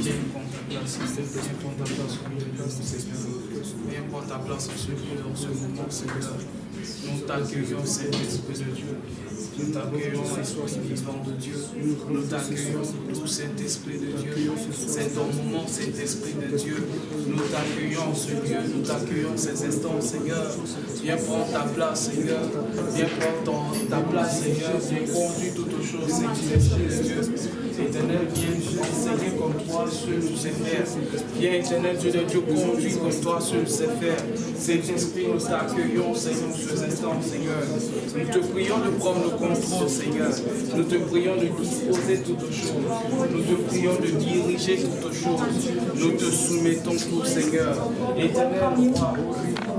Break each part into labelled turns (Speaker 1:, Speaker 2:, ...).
Speaker 1: Viens prendre ta place, viens prendre ta place au milieu de nous, Seigneur. Viens prendre ta place en ce moment, Seigneur. Nous t'accueillons, Saint-Esprit de Dieu. Nous t'accueillons, Esprit vivant de Dieu. Nous t'accueillons, tout Saint-Esprit de Dieu. C'est ton moment, Saint-Esprit de Dieu. Nous t'accueillons ce lieu, nous t'accueillons ces instants, Seigneur. Viens prendre ta place, Seigneur. Viens prendre ta place, Seigneur. Viens conduire toutes choses, Saint-Esprit de Dieu. Éternel, viens enseigner comme toi seul tu sais faire. Viens, Éternel Dieu de Dieu, conduire comme toi seul tu sais faire. Saint-Esprit, nous t'accueillons, Seigneur, ce instant, Seigneur. Nous te prions de prendre le contrôle, Seigneur. Nous te prions de disposer toutes choses. Nous te prions de diriger toutes choses. Nous te soumettons tout, Seigneur. Éternel,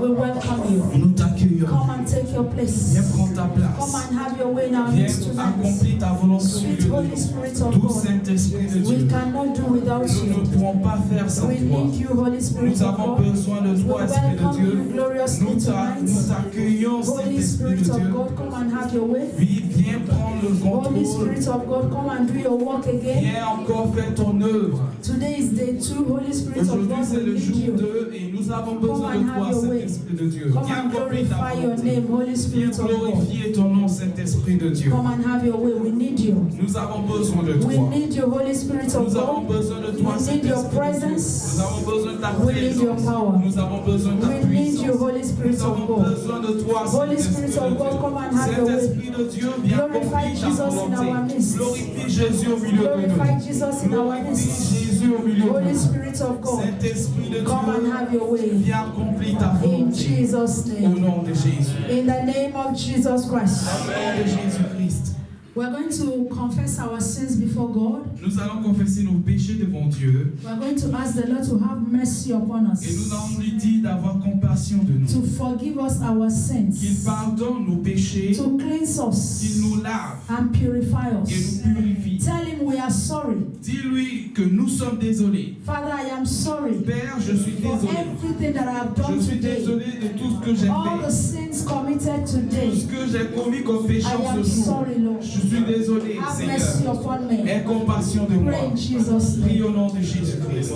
Speaker 2: we welcome you.
Speaker 1: Nous t'accueillons.
Speaker 2: Come and take your place.
Speaker 1: Viens prendre ta place.
Speaker 2: Come and have your way now.
Speaker 1: Viens accomplir ta volonté au milieu
Speaker 2: Sweet
Speaker 1: de
Speaker 2: Holy
Speaker 1: nous.
Speaker 2: Spirit of
Speaker 1: Tout
Speaker 2: God.
Speaker 1: Saint-Esprit de
Speaker 2: We
Speaker 1: Dieu.
Speaker 2: cannot do without
Speaker 1: Nous ne
Speaker 2: you.
Speaker 1: pouvons pas faire sans
Speaker 2: We
Speaker 1: toi.
Speaker 2: need you, Holy Spirit
Speaker 1: Nous
Speaker 2: of
Speaker 1: avons
Speaker 2: God.
Speaker 1: besoin de
Speaker 2: We
Speaker 1: toi, Esprit de
Speaker 2: welcome
Speaker 1: Dieu.
Speaker 2: you gloriously
Speaker 1: Nous
Speaker 2: tonight.
Speaker 1: t'accueillons,
Speaker 2: Holy
Speaker 1: Saint-Esprit
Speaker 2: Spirit
Speaker 1: de
Speaker 2: of
Speaker 1: Dieu.
Speaker 2: God, come and have your way.
Speaker 1: Oui, viens prendre le
Speaker 2: Holy
Speaker 1: contrôle.
Speaker 2: Spirit of God, come and do your work again.
Speaker 1: Viens encore faire ton œuvre.
Speaker 2: Today is day 2. Holy Spirit of
Speaker 1: Aujourd'hui,
Speaker 2: God,
Speaker 1: c'est
Speaker 2: we
Speaker 1: le
Speaker 2: need
Speaker 1: jour
Speaker 2: you.
Speaker 1: 2 et nous avons besoin de toi, Saint-Esprit de Dieu.
Speaker 2: Come
Speaker 1: Viens
Speaker 2: and
Speaker 1: accomplir ta
Speaker 2: glorify your
Speaker 1: volonté.
Speaker 2: name, Holy
Speaker 1: Viens
Speaker 2: Spirit of God.
Speaker 1: glorifier ton nom, Saint-Esprit de Dieu.
Speaker 2: Come and have your way. We need you.
Speaker 1: Nous avons besoin de
Speaker 2: We
Speaker 1: toi.
Speaker 2: need you, Holy Spirit of
Speaker 1: Nous avons
Speaker 2: God.
Speaker 1: besoin de toi,
Speaker 2: We need your
Speaker 1: Saint-Esprit de Dieu.
Speaker 2: presence.
Speaker 1: Nous avons besoin de ta
Speaker 2: We need your
Speaker 1: présence.
Speaker 2: power.
Speaker 1: Nous avons besoin de ta
Speaker 2: We need
Speaker 1: puissance.
Speaker 2: you, Holy Spirit
Speaker 1: Nous
Speaker 2: of
Speaker 1: avons
Speaker 2: God.
Speaker 1: besoin de toi,
Speaker 2: Holy Spirit of God, come and have your way.
Speaker 1: Saint-Esprit de Dieu, viens
Speaker 2: Glorify
Speaker 1: accomplir ta
Speaker 2: Jesus in our
Speaker 1: volonté.
Speaker 2: midst.
Speaker 1: Glorifie Jésus au milieu de
Speaker 2: Glorify
Speaker 1: nous.
Speaker 2: Jesus in our
Speaker 1: Glorifie
Speaker 2: midst.
Speaker 1: Jésus au milieu de
Speaker 2: Holy
Speaker 1: nous.
Speaker 2: Spirit of God,
Speaker 1: Saint-Esprit de
Speaker 2: come and
Speaker 1: Dieu,
Speaker 2: have your way.
Speaker 1: viens accomplir ta
Speaker 2: In
Speaker 1: volonté.
Speaker 2: Jesus'
Speaker 1: Au
Speaker 2: name.
Speaker 1: nom de Jésus.
Speaker 2: In the name of Jesus Christ.
Speaker 1: Au nom de Jésus-Christ.
Speaker 2: We're going to confess our sins before God.
Speaker 1: Nous allons confesser nos péchés devant Dieu.
Speaker 2: We're going to ask the Lord to have mercy upon us.
Speaker 1: Et nous allons lui dire d'avoir compassion de nous.
Speaker 2: To forgive us our
Speaker 1: Qu'il
Speaker 2: sins.
Speaker 1: pardonne nos péchés.
Speaker 2: To cleanse
Speaker 1: Qu'il
Speaker 2: us
Speaker 1: nous lave
Speaker 2: and purify
Speaker 1: et
Speaker 2: us.
Speaker 1: nous purifie.
Speaker 2: Tell him we are sorry.
Speaker 1: Dis-lui que nous sommes désolés.
Speaker 2: Father, I am sorry
Speaker 1: Père, je suis
Speaker 2: for
Speaker 1: désolé.
Speaker 2: everything that I have done
Speaker 1: Je suis
Speaker 2: today.
Speaker 1: désolé de tout ce que j'ai
Speaker 2: All the
Speaker 1: fait.
Speaker 2: sins committed
Speaker 1: Tout
Speaker 2: today.
Speaker 1: ce que j'ai commis comme péché
Speaker 2: I
Speaker 1: en
Speaker 2: am
Speaker 1: ce jour.
Speaker 2: sorry, Lord.
Speaker 1: Je suis désolé,
Speaker 2: Have mercy
Speaker 1: Seigneur.
Speaker 2: upon me.
Speaker 1: Aie compassion de moi.
Speaker 2: Pray in Jesus'
Speaker 1: Prie
Speaker 2: name.
Speaker 1: au nom de Jésus-Christ.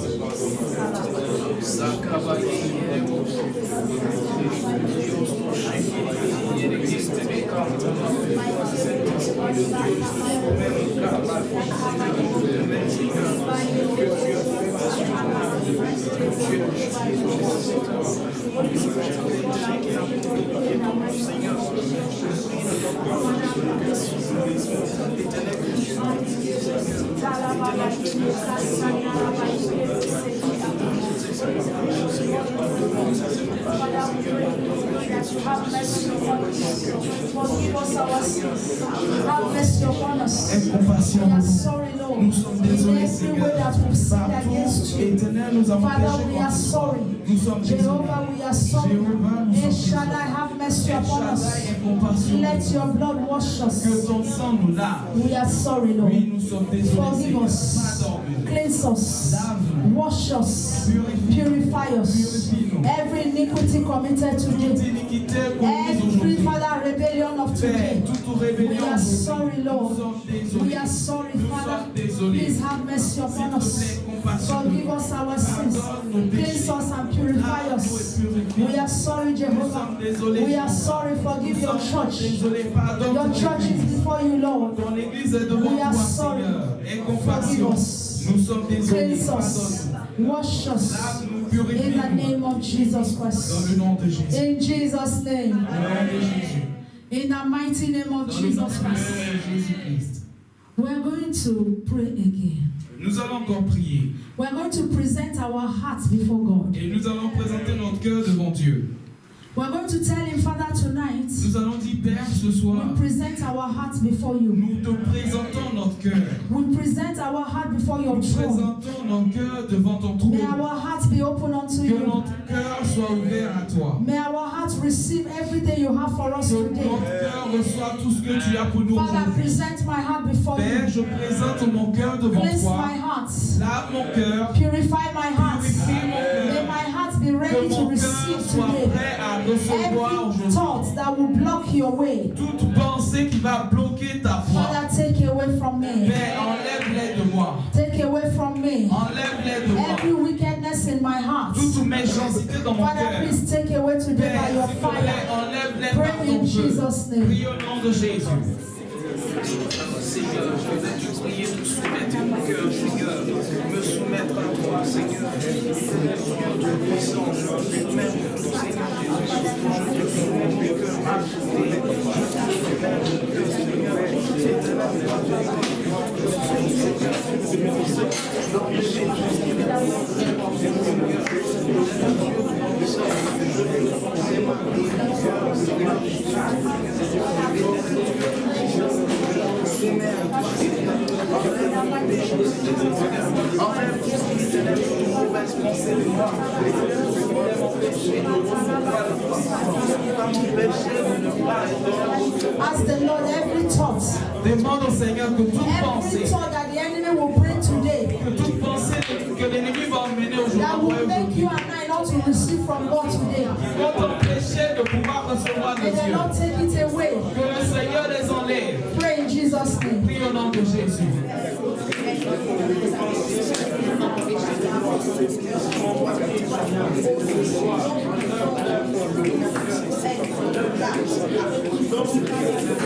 Speaker 2: Forgive us our sins. Have mercy upon us.
Speaker 1: Aie compassion
Speaker 2: We
Speaker 1: de
Speaker 2: are
Speaker 1: nous.
Speaker 2: sorry, Lord.
Speaker 1: Nous sommes désolés,
Speaker 2: In every
Speaker 1: Seigneur.
Speaker 2: way that we've sinned against
Speaker 1: Partout,
Speaker 2: you.
Speaker 1: Éternel, nous avons
Speaker 2: Father,
Speaker 1: péché
Speaker 2: we
Speaker 1: contre
Speaker 2: are
Speaker 1: toi.
Speaker 2: sorry.
Speaker 1: Nous sommes désolés.
Speaker 2: Jehovah, we are sorry.
Speaker 1: Jéhovah, nous
Speaker 2: El
Speaker 1: sommes
Speaker 2: Shaddai,
Speaker 1: désolés.
Speaker 2: have mercy
Speaker 1: El
Speaker 2: upon us.
Speaker 1: Shaddai, aie compassion de
Speaker 2: Let
Speaker 1: nous.
Speaker 2: your blood wash us.
Speaker 1: Que ton sang nous lave.
Speaker 2: We are sorry, Lord.
Speaker 1: Oui, nous sommes désolés,
Speaker 2: Forgive
Speaker 1: Seigneur.
Speaker 2: us.
Speaker 1: Pardonne-nous.
Speaker 2: Cleanse us.
Speaker 1: Lave-nous.
Speaker 2: Wash us.
Speaker 1: Purifie.
Speaker 2: Purify us.
Speaker 1: Purifie-nous.
Speaker 2: Every iniquity committed
Speaker 1: Toute
Speaker 2: today.
Speaker 1: iniquité commise
Speaker 2: Every
Speaker 1: aujourd'hui.
Speaker 2: Father rebellion of
Speaker 1: Père,
Speaker 2: today.
Speaker 1: toute
Speaker 2: We
Speaker 1: rébellion
Speaker 2: are
Speaker 1: aujourd'hui.
Speaker 2: sorry, Lord.
Speaker 1: Nous sommes
Speaker 2: We
Speaker 1: désolés.
Speaker 2: are sorry,
Speaker 1: Nous
Speaker 2: Father.
Speaker 1: sommes désolés.
Speaker 2: Please have mercy
Speaker 1: S'il
Speaker 2: upon
Speaker 1: te
Speaker 2: us.
Speaker 1: plaît, compassion de
Speaker 2: Forgive
Speaker 1: nous.
Speaker 2: us our sins.
Speaker 1: Pardonne nos
Speaker 2: Cleanse
Speaker 1: péchés.
Speaker 2: us and purify
Speaker 1: Lave-nous
Speaker 2: us.
Speaker 1: et purifie.
Speaker 2: We are sorry,
Speaker 1: Nous
Speaker 2: Jehovah.
Speaker 1: sommes désolés.
Speaker 2: We are
Speaker 1: Jéhovah.
Speaker 2: sorry. Forgive
Speaker 1: Nous
Speaker 2: your
Speaker 1: sommes
Speaker 2: church.
Speaker 1: désolés. Pardonne
Speaker 2: Your
Speaker 1: ton
Speaker 2: church is
Speaker 1: église.
Speaker 2: before you, Lord.
Speaker 1: Ton église est devant
Speaker 2: We are
Speaker 1: toi,
Speaker 2: sorry.
Speaker 1: Seigneur. Aie
Speaker 2: Forgive
Speaker 1: compassion.
Speaker 2: us.
Speaker 1: Nous sommes désolés.
Speaker 2: Cleanse us.
Speaker 1: Pardonne-nous.
Speaker 2: Wash us.
Speaker 1: Lave-nous,
Speaker 2: In the
Speaker 1: purifie-nous.
Speaker 2: name of Jesus
Speaker 1: Dans
Speaker 2: Christ.
Speaker 1: le nom de Jésus.
Speaker 2: In Jesus' name.
Speaker 1: Au nom de Jésus.
Speaker 2: In the mighty name of
Speaker 1: Dans le nom
Speaker 2: Jesus
Speaker 1: de
Speaker 2: Christ.
Speaker 1: Jésus-Christ.
Speaker 2: We're going to pray again.
Speaker 1: Nous allons encore prier.
Speaker 2: We're going to present our hearts before God.
Speaker 1: Et nous allons présenter notre cœur devant Dieu.
Speaker 2: We're going to tell him, Father, tonight,
Speaker 1: Nous allons dire, Père, ce soir,
Speaker 2: we present our hearts before you.
Speaker 1: nous te présentons notre cœur.
Speaker 2: We present our heart before your
Speaker 1: Nous
Speaker 2: throne.
Speaker 1: présentons notre cœur devant ton
Speaker 2: May
Speaker 1: trône.
Speaker 2: our hearts be open unto
Speaker 1: Que
Speaker 2: you.
Speaker 1: notre cœur soit ouvert à toi.
Speaker 2: May our hearts receive everything you have for us
Speaker 1: Que
Speaker 2: today.
Speaker 1: notre cœur reçoive tout ce que tu as pour nous
Speaker 2: Father,
Speaker 1: aujourd'hui.
Speaker 2: present my heart before
Speaker 1: Père,
Speaker 2: you.
Speaker 1: je présente mon cœur devant
Speaker 2: Cleanse
Speaker 1: toi.
Speaker 2: my heart.
Speaker 1: Lave mon cœur.
Speaker 2: Purify my heart.
Speaker 1: Purifie mon
Speaker 2: May
Speaker 1: cœur.
Speaker 2: my heart be ready
Speaker 1: Que
Speaker 2: to
Speaker 1: mon
Speaker 2: receive
Speaker 1: cœur soit
Speaker 2: today.
Speaker 1: prêt à recevoir
Speaker 2: Every
Speaker 1: aujourd'hui.
Speaker 2: thought that will block your way,
Speaker 1: Toute pensée qui va bloquer ta foi.
Speaker 2: Father, take away from me.
Speaker 1: Père, enlève-les de moi.
Speaker 2: Take away from me.
Speaker 1: Enlève-les
Speaker 2: heart.
Speaker 3: toute méchanceté dans mon
Speaker 2: Father,
Speaker 3: cœur.
Speaker 2: please take away today by your
Speaker 3: S'il te plaît,
Speaker 2: fire.
Speaker 3: enlève-les
Speaker 2: Pray
Speaker 3: par
Speaker 2: in
Speaker 3: ton feu.
Speaker 2: Jesus' name.
Speaker 3: Prie au nom de Jésus.
Speaker 1: Seigneur, je vais te prier de soumettre mon cœur, Seigneur, me soumettre à toi, Seigneur. Seigneur Dieu puissant, je te soumets mon cœur, Seigneur Jésus. Je te soumets mon cœur agité. Je te soumets mon cœur, Seigneur.
Speaker 2: Ask the Lord every thought.
Speaker 3: Demande au Seigneur que toute
Speaker 2: Every
Speaker 3: pensée,
Speaker 2: thought that the enemy will bring today
Speaker 3: que toute pensée que l'ennemi va emmener aujourd'hui,
Speaker 2: that will make you and I not to receive from God today.
Speaker 3: vont t'empêcher de pouvoir recevoir de
Speaker 2: May the
Speaker 3: Dieu.
Speaker 2: Lord take it away.
Speaker 3: Que le Seigneur les enlève.
Speaker 2: Pray in Jesus' name.
Speaker 3: Prie au nom de Jésus.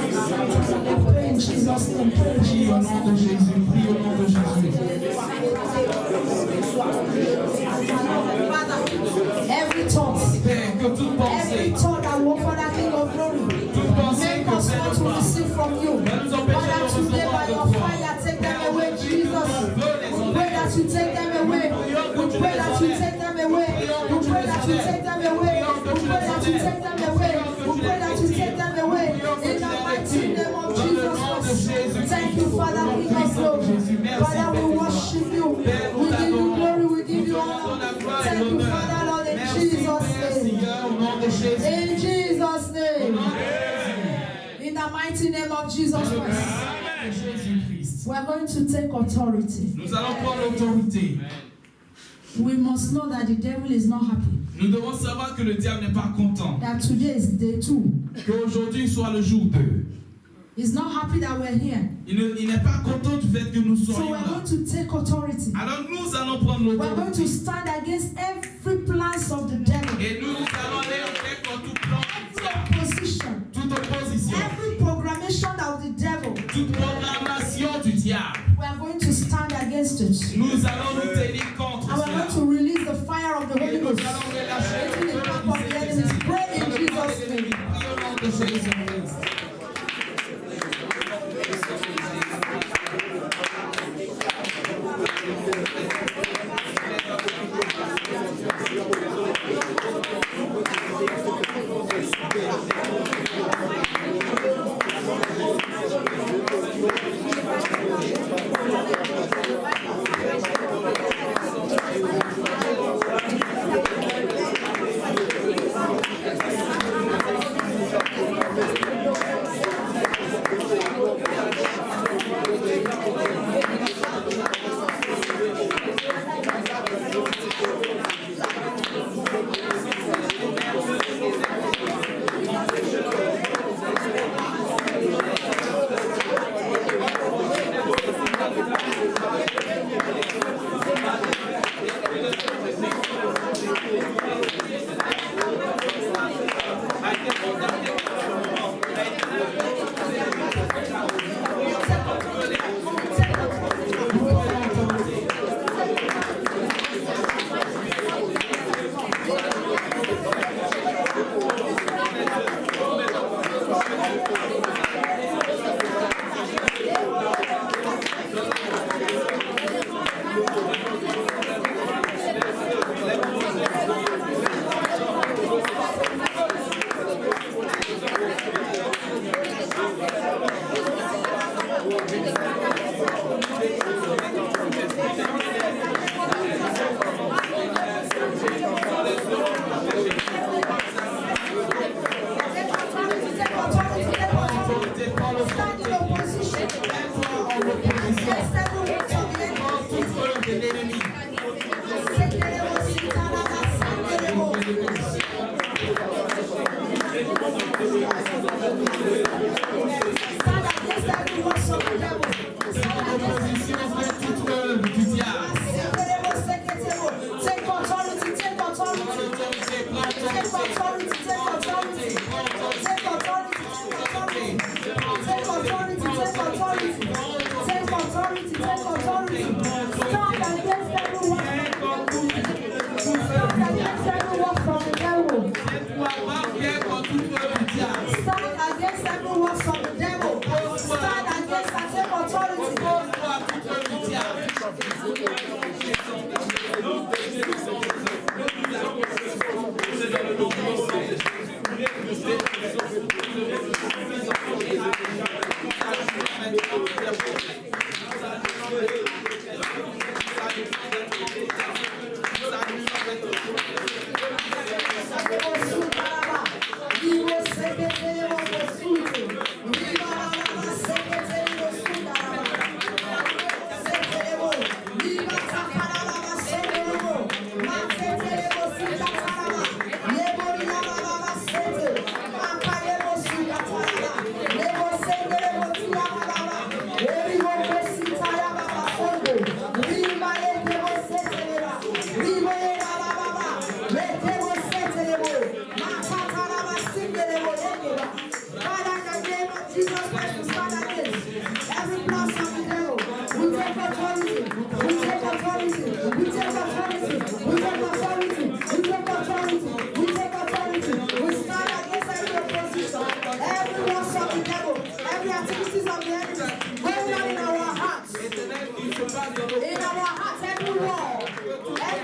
Speaker 2: Pray in Jesus' name. Pray in
Speaker 3: Prie au
Speaker 2: Jesus'
Speaker 3: nom de
Speaker 2: name.
Speaker 3: Jésus. Prie au nom de Jésus.
Speaker 2: Every thought,
Speaker 3: Père, que toute
Speaker 2: every
Speaker 3: pensée,
Speaker 2: thought that will for the King of Glory
Speaker 3: toute pensée
Speaker 2: make
Speaker 3: que
Speaker 2: us
Speaker 3: c'est
Speaker 2: not
Speaker 3: de
Speaker 2: to
Speaker 3: toi,
Speaker 2: receive from you.
Speaker 3: va nous empêcher de
Speaker 2: Father, today
Speaker 3: recevoir
Speaker 2: by
Speaker 3: de
Speaker 2: your
Speaker 3: toi.
Speaker 2: fire, take them
Speaker 3: Père,
Speaker 2: away,
Speaker 3: aujourd'hui,
Speaker 2: Jesus.
Speaker 3: on veut les
Speaker 2: We pray that you take them away. We pray that you take them away. We pray that you take them away. We pray that you take them away. We pray that you take them away. In the mighty name of Jesus Christ. Thank you, Father, King of Glory. Father, we worship you. We give you glory. We give you honor. Thank you, Father, Lord, in Jesus' name.
Speaker 3: Seigneur, au nom de Jésus.
Speaker 2: In Jesus' name.
Speaker 3: Amen.
Speaker 2: In the mighty name of Jesus Christ.
Speaker 3: Jésus-Christ.
Speaker 2: We are going to take authority.
Speaker 3: Nous allons prendre l'autorité.
Speaker 2: We must know that the devil is not happy.
Speaker 3: Nous devons savoir que le diable n'est pas content.
Speaker 2: That today is day 2.
Speaker 3: Qu'aujourd'hui soit le jour 2.
Speaker 2: He's not happy that we're here.
Speaker 3: Il n'est pas content du fait que nous
Speaker 2: So
Speaker 3: soyons
Speaker 2: we're
Speaker 3: là.
Speaker 2: going to take authority.
Speaker 3: Alors nous allons prendre
Speaker 2: We're going
Speaker 3: l'autorité.
Speaker 2: to stand against every plans of the devil.
Speaker 3: Et nous allons aller avec tout plan du
Speaker 2: Every
Speaker 3: diable.
Speaker 2: opposition.
Speaker 3: Toute opposition.
Speaker 2: Every programmation of the devil.
Speaker 3: Toute programmation du diable.
Speaker 2: We are going to stand against it.
Speaker 3: Nous allons nous tenir contre
Speaker 2: And we're
Speaker 3: cela.
Speaker 2: going to release the fire of the
Speaker 3: Et
Speaker 2: Holy
Speaker 3: nous
Speaker 2: Ghost
Speaker 3: allons relâcher
Speaker 2: into the camp of the enemies. Pray in Jesus' name.
Speaker 3: Prie au nom de Jésus-Christ.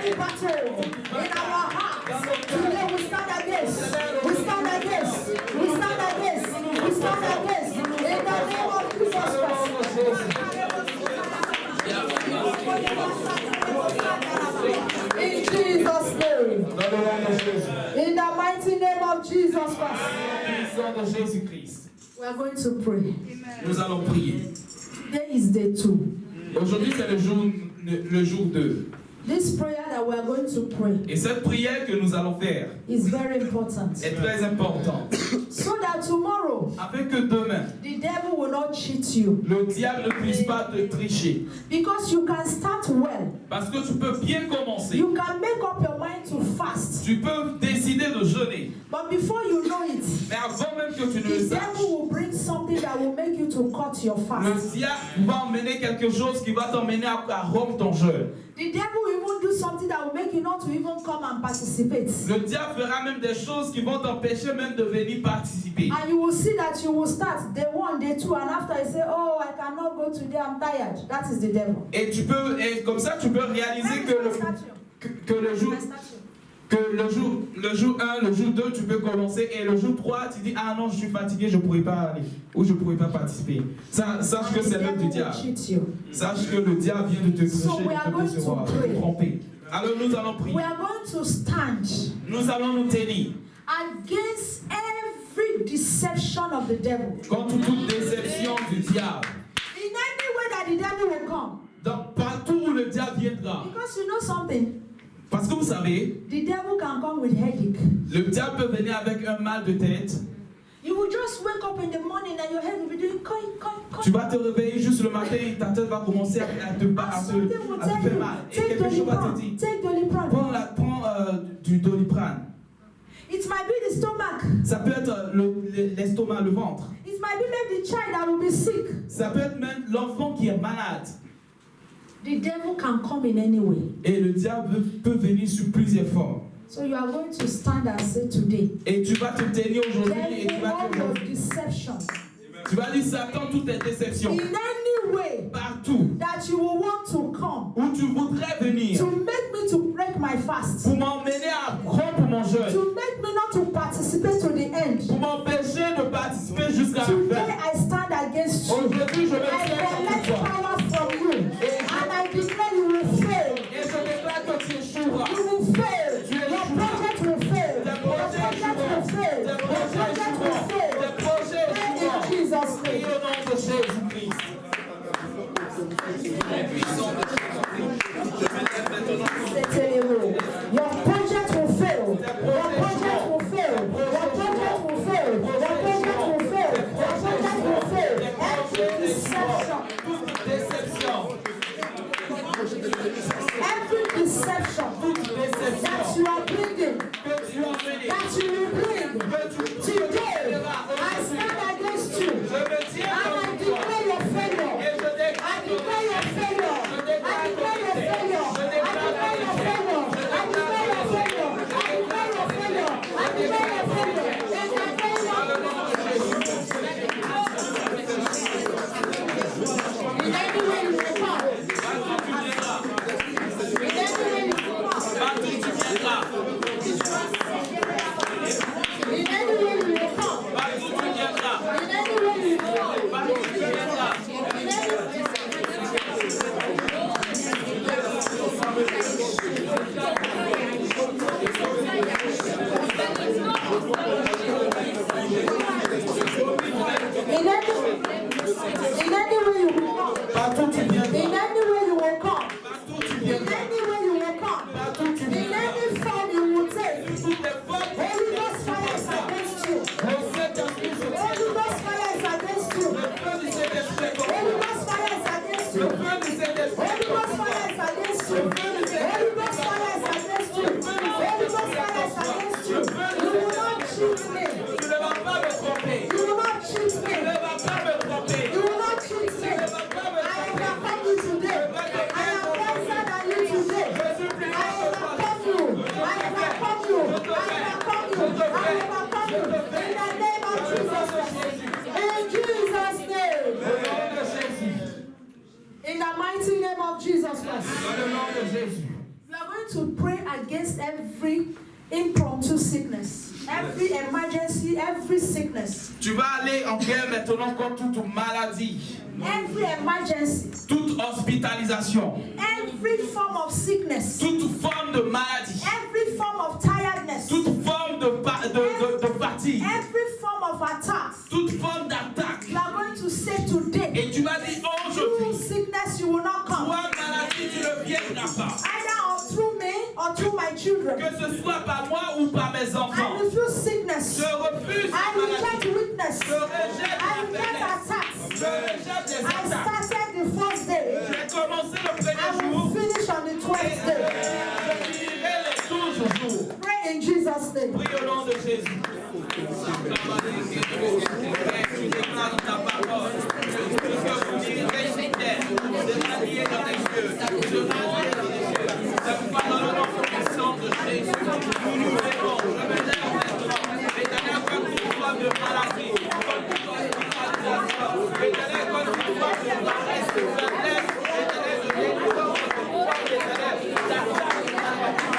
Speaker 2: any battle in our hearts, today we stand against. We stand against. We stand against. We stand against. In the name of Jesus Christ. In Jesus' name.
Speaker 3: Dans le nom de Jésus.
Speaker 2: In the mighty name of Jesus Christ.
Speaker 3: Puissant de Jésus-Christ.
Speaker 2: We are going to pray.
Speaker 3: Nous allons prier.
Speaker 2: Today is day 2.
Speaker 3: Aujourd'hui, c'est le jour 2.
Speaker 2: This prayer that we are going to pray
Speaker 3: Et cette prière que nous allons faire
Speaker 2: is very important.
Speaker 3: est très importante.
Speaker 2: So that tomorrow,
Speaker 3: Afin que demain,
Speaker 2: the devil will not cheat you.
Speaker 3: le diable ne puisse pas te tricher.
Speaker 2: Because you can start well.
Speaker 3: Parce que tu peux bien commencer.
Speaker 2: You can make up your mind to fast.
Speaker 3: Tu peux décider de jeûner.
Speaker 2: But before you know it,
Speaker 3: Mais avant même que tu ne le
Speaker 2: the
Speaker 3: saches,
Speaker 2: devil will bring something that will make you to cut your
Speaker 3: le
Speaker 2: fast.
Speaker 3: diable va emmener quelque chose qui va t'emmener à rompre ton jeûne.
Speaker 2: The devil will even do something that will make you not to even come and participate.
Speaker 3: Le diable fera même des choses qui vont t'empêcher même de venir participer.
Speaker 2: And you will see that you will start day 1, day 2, and after you say, oh, I cannot go today, I'm tired. That is the devil.
Speaker 3: Et comme ça, tu peux réaliser que le jour 1, le jour 2, tu peux commencer, et le jour 3, tu dis, ah non, je suis fatigué, je ne pourrai pas aller, ou je ne pourrai pas participer. Sache que c'est l'œuvre du diable. Sache que le diable vient de te tricher, de te tromper. Alors nous allons prier.
Speaker 2: We are going to stand
Speaker 3: Nous allons nous tenir
Speaker 2: against every deception of the devil.
Speaker 3: contre toute déception du diable.
Speaker 2: In any way that the devil will come.
Speaker 3: Partout où le diable viendra.
Speaker 2: Because you know something?
Speaker 3: Parce que vous savez,
Speaker 2: The devil can come with headache.
Speaker 3: le diable peut venir avec un mal de tête.
Speaker 2: You will just wake up in the morning and your head will be doing coin.
Speaker 3: Tu vas te réveiller juste le matin et ta tête va commencer à te faire mal. Et
Speaker 2: Take
Speaker 3: quelque chose va te dire,
Speaker 2: Doliprane.
Speaker 3: prends du Doliprane.
Speaker 2: It might be the stomach.
Speaker 3: Ça peut être l'estomac, le ventre.
Speaker 2: It might be maybe the child that will be sick.
Speaker 3: Ça peut être même l'enfant qui est malade.
Speaker 2: The devil can come in any way.
Speaker 3: Et le diable peut venir sur plusieurs formes.
Speaker 2: So you are going to stand and say today.
Speaker 3: Et tu vas te tenir aujourd'hui et tu
Speaker 2: Then
Speaker 3: vas
Speaker 2: all
Speaker 3: te
Speaker 2: your deception.
Speaker 3: Tu vas dire Satan, toutes tes déceptions.
Speaker 2: In any way
Speaker 3: Partout
Speaker 2: that you will want to come.
Speaker 3: où tu voudrais venir.
Speaker 2: To make me to break my fast.
Speaker 3: Pour m'emmener à rompre mon jeûne.
Speaker 2: To make me not to participate to the end.
Speaker 3: Pour m'empêcher de participer jusqu'à la
Speaker 2: Today
Speaker 3: fin.
Speaker 2: I stand against you.
Speaker 3: Aujourd'hui, je vais
Speaker 2: I
Speaker 3: faire
Speaker 2: collect
Speaker 3: contre toi.
Speaker 2: power from you. And I declare you will fail.
Speaker 3: Et je déclare que tu échoueras.
Speaker 2: You will fail. Your project will fail. Your project will fail. Your project will fail.
Speaker 3: Tes projets échoueront.
Speaker 2: In Jesus'
Speaker 3: Et
Speaker 2: name.
Speaker 3: au nom de Jésus-Christ.
Speaker 2: Your project will fail. Your project will fail. Your project will fail. Your project will fail. Your project will to pray against every impromptu sickness, every emergency, every sickness.
Speaker 3: Tu vas aller en guerre maintenant contre toute maladie,
Speaker 2: Every emergency,
Speaker 3: toute hospitalisation,
Speaker 2: every form of sickness,
Speaker 3: toute forme de maladie,
Speaker 2: every form of tiredness,
Speaker 3: toute forme de fatigue,
Speaker 2: every form of attack.
Speaker 3: toute forme d'attaque.
Speaker 2: You are going to say today,
Speaker 3: Et tu vas dire
Speaker 2: through
Speaker 3: aujourd'hui,
Speaker 2: sickness you will not come.
Speaker 3: toi maladie, tu ne viendras pas.
Speaker 2: Either through me or through my children.
Speaker 3: Que ce soit par moi ou par mes enfants.
Speaker 2: I refuse sickness.
Speaker 3: Je refuse
Speaker 2: I
Speaker 3: la maladie.
Speaker 2: reject weakness.
Speaker 3: Je rejette
Speaker 2: I
Speaker 3: la
Speaker 2: reject
Speaker 3: faiblesse.
Speaker 2: attacks.
Speaker 3: Je rejette les
Speaker 2: I
Speaker 3: attaques.
Speaker 2: started the first day.
Speaker 3: J'ai commencé le
Speaker 2: I
Speaker 3: premier
Speaker 2: will
Speaker 3: jour.
Speaker 2: finish on the 12th day.
Speaker 3: Je finirai les 12 jours.
Speaker 2: Pray in Jesus' name.
Speaker 3: Prie au nom de Jésus. Tu déclares dans ta parole que ce que vous direz sur terre, c'est radié dans les cieux. Je radié dans les cieux. C'est pourquoi dans le nom puissant de Jésus, nous nous levons. Je me lève maintenant. Éternel, comme toute forme de maladie, comme toute hospitalisation, éternel, comme toute forme de paresse, de faiblesse, éternel, de délivrance, éternel, d'attaque,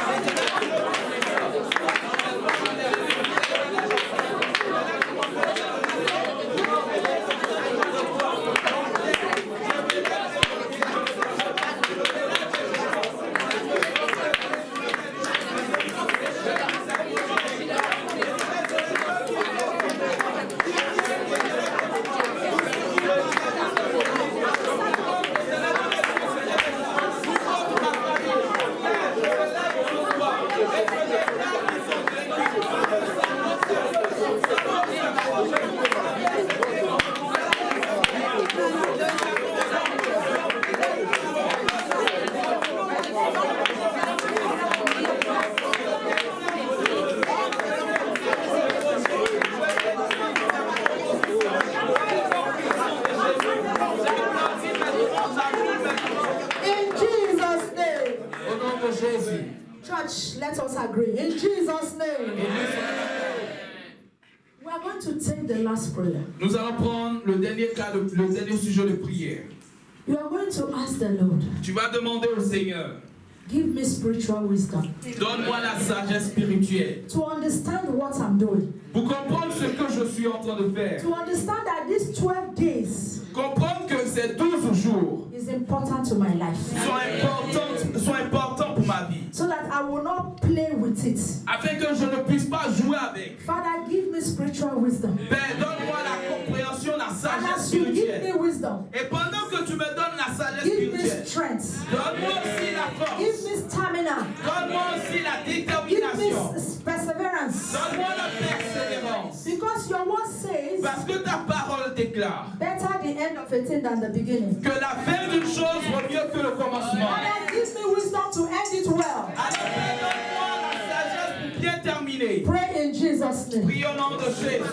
Speaker 2: Church, let us agree. In Jesus' name. We are going to take the last prayer.
Speaker 3: Nous allons prendre le dernier cas, le dernier sujet de prière.
Speaker 2: You are going to ask the Lord,
Speaker 3: Tu vas demander au Seigneur,
Speaker 2: give me spiritual wisdom
Speaker 3: donne-moi la sagesse spirituelle
Speaker 2: to understand what I'm doing.
Speaker 3: pour comprendre ce que je suis en train de faire.
Speaker 2: To understand that these 12 days
Speaker 3: Comprendre que ces 12 jours
Speaker 2: is important to my life.
Speaker 3: sont importants pour ma vie.
Speaker 2: So that I will not play with it.
Speaker 3: Afin que je ne puisse pas jouer avec.
Speaker 2: Father, give me spiritual wisdom.
Speaker 3: Père, donne-moi la compréhension, la
Speaker 2: And
Speaker 3: sagesse
Speaker 2: as you give me
Speaker 3: spirituelle.
Speaker 2: wisdom,
Speaker 3: Et pendant que tu me donnes la sagesse
Speaker 2: give me
Speaker 3: spirituelle,
Speaker 2: strength.
Speaker 3: donne-moi aussi la
Speaker 2: Give
Speaker 3: force.
Speaker 2: me stamina.
Speaker 3: Donne-moi aussi la
Speaker 2: Give
Speaker 3: détermination.
Speaker 2: me perseverance.
Speaker 3: Donne-moi la persévérance.
Speaker 2: Because your word says,
Speaker 3: Parce que ta parole déclare
Speaker 2: better the end of a thing than the beginning.
Speaker 3: que la fin d'une chose vaut mieux que le commencement.
Speaker 2: Father, give me wisdom to end it well.
Speaker 3: Alors, Père, donne-moi la sagesse pour bien terminer.
Speaker 2: Pray in Jesus' name.
Speaker 3: Prie au nom de Jésus.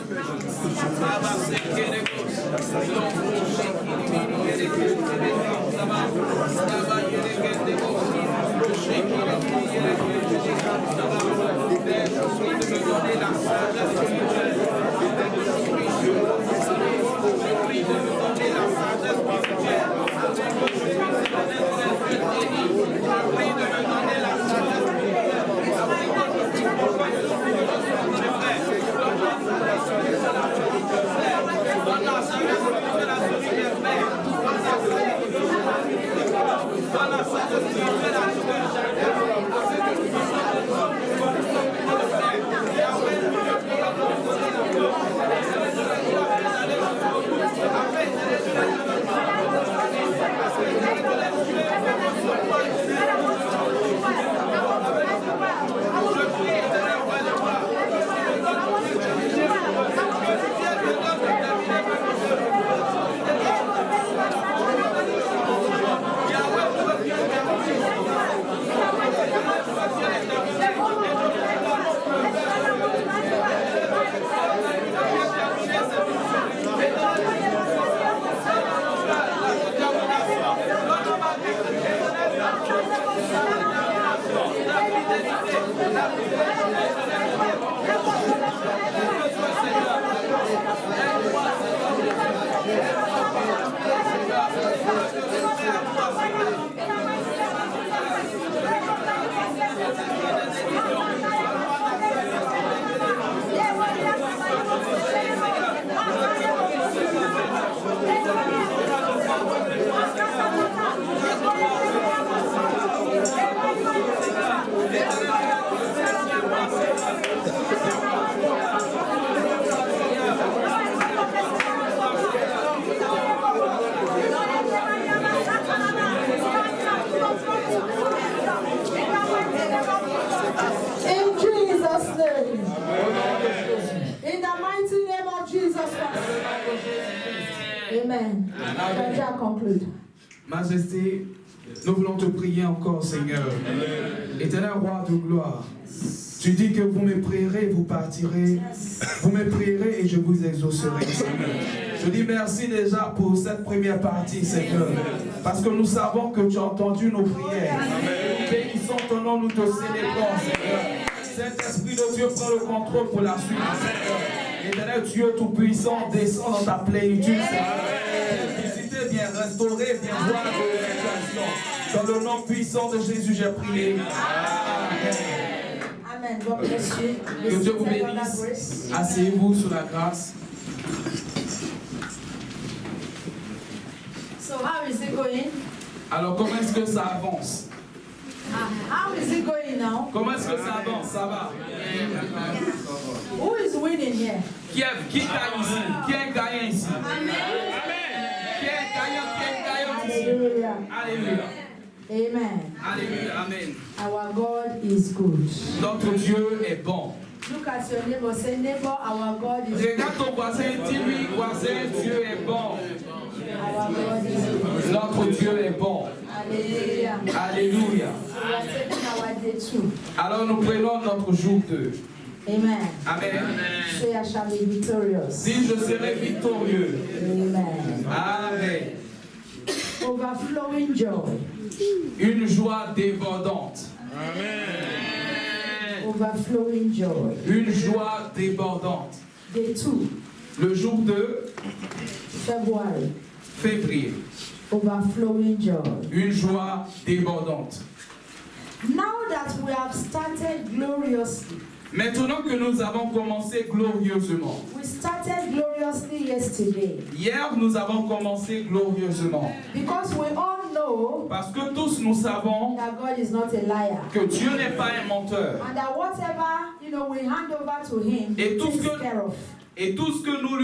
Speaker 2: Amen. Amen. Conclude.
Speaker 3: Majesté, nous voulons te prier encore, Seigneur. Éternel roi de gloire, tu dis que vous me prierez, vous partirez. Vous me prierez et je vous exaucerai, Seigneur. Je dis merci déjà pour cette première partie, Seigneur. Parce que nous savons que tu as entendu nos prières. Nous bénissons ton nom, nous te célébrons, Seigneur. Saint-Esprit de Dieu prend le contrôle pour la suite, Seigneur. Éternel Dieu Tout-Puissant, descend dans ta plénitude, Seigneur. Visiter, viens restaurer, viens voir de situation. Dans le nom puissant de Jésus, j'ai prié. Amen.
Speaker 2: Amen. God bless you.
Speaker 3: Que Dieu vous bénisse. Asseyez-vous sous la grâce.
Speaker 2: So how is it going?
Speaker 3: Alors, comment est-ce que ça avance?
Speaker 2: How is it going now?
Speaker 3: Comment est-ce que ça avance? Ça va?
Speaker 2: Who is winning here?
Speaker 3: Qui gagne ici? Qui est gagnant ici?
Speaker 2: Amen.
Speaker 3: Qui est gagnant ici?
Speaker 2: Hallelujah.
Speaker 3: Alléluia.
Speaker 2: Amen.
Speaker 3: Alléluia. Amen.
Speaker 2: Our God is good.
Speaker 3: Notre Dieu est bon.
Speaker 2: Look at your neighbor. Say, neighbor, our God is good.
Speaker 3: Regarde ton voisin, dis-lui, voisin, Dieu est bon.
Speaker 2: Our God is good.
Speaker 3: Notre Dieu est bon.
Speaker 2: Hallelujah.
Speaker 3: Alléluia.
Speaker 2: We are taking our day 2.
Speaker 3: Alors nous prenons notre jour 2.
Speaker 2: Amen.
Speaker 3: Amen.
Speaker 2: Say, I shall be victorious.
Speaker 3: Si je serai victorieux.
Speaker 2: Amen.
Speaker 3: Amen.
Speaker 2: Overflowing joy.
Speaker 3: Une joie débordante.
Speaker 2: Overflowing joy.
Speaker 3: Une joie débordante.
Speaker 2: Day 2.
Speaker 3: Le jour 2,
Speaker 2: February.
Speaker 3: février.
Speaker 2: Overflowing joy.
Speaker 3: Une joie débordante.
Speaker 2: Now that we have started gloriously,
Speaker 3: Maintenant que nous avons commencé glorieusement.
Speaker 2: we started gloriously yesterday.
Speaker 3: Hier, nous avons commencé glorieusement.
Speaker 2: Because we all know
Speaker 3: Parce que tous nous savons
Speaker 2: that God is not a liar.
Speaker 3: que Dieu n'est pas un menteur.
Speaker 2: And that whatever, we hand over to Him,
Speaker 3: Et
Speaker 2: He
Speaker 3: tout ce
Speaker 2: takes
Speaker 3: que-
Speaker 2: care of.
Speaker 3: Et tout ce que nous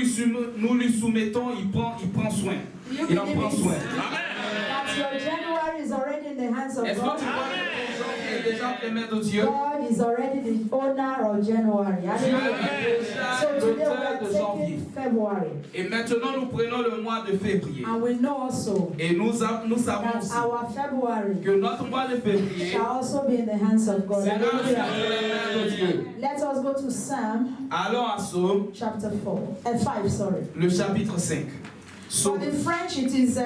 Speaker 3: lui soumettons, il prend soin.
Speaker 2: You
Speaker 3: Il en
Speaker 2: believe
Speaker 3: prend
Speaker 2: it?
Speaker 3: soin.
Speaker 2: That your January is already in the hands of
Speaker 3: Est-ce que
Speaker 2: God.
Speaker 3: tu vois que ton janvier est déjà entre les mains de Dieu?
Speaker 2: God is already the owner of January.
Speaker 3: Dieu
Speaker 2: Hallelujah.
Speaker 3: est déjà
Speaker 2: So today we
Speaker 3: l'auteur
Speaker 2: are
Speaker 3: de janvier.
Speaker 2: taking February.
Speaker 3: Et maintenant, nous prenons le mois de février.
Speaker 2: And we know also
Speaker 3: Et nous savons
Speaker 2: that
Speaker 3: aussi
Speaker 2: our February
Speaker 3: que notre mois de février
Speaker 2: shall also be in the hands of God.
Speaker 3: sera entre
Speaker 2: Hallelujah.
Speaker 3: les mains de Dieu.
Speaker 2: Let us go to Psalm
Speaker 3: Allons à Psaume,
Speaker 2: chapter 5, sorry.
Speaker 3: le chapitre 5.
Speaker 2: For
Speaker 3: Psaume.
Speaker 2: the French, it is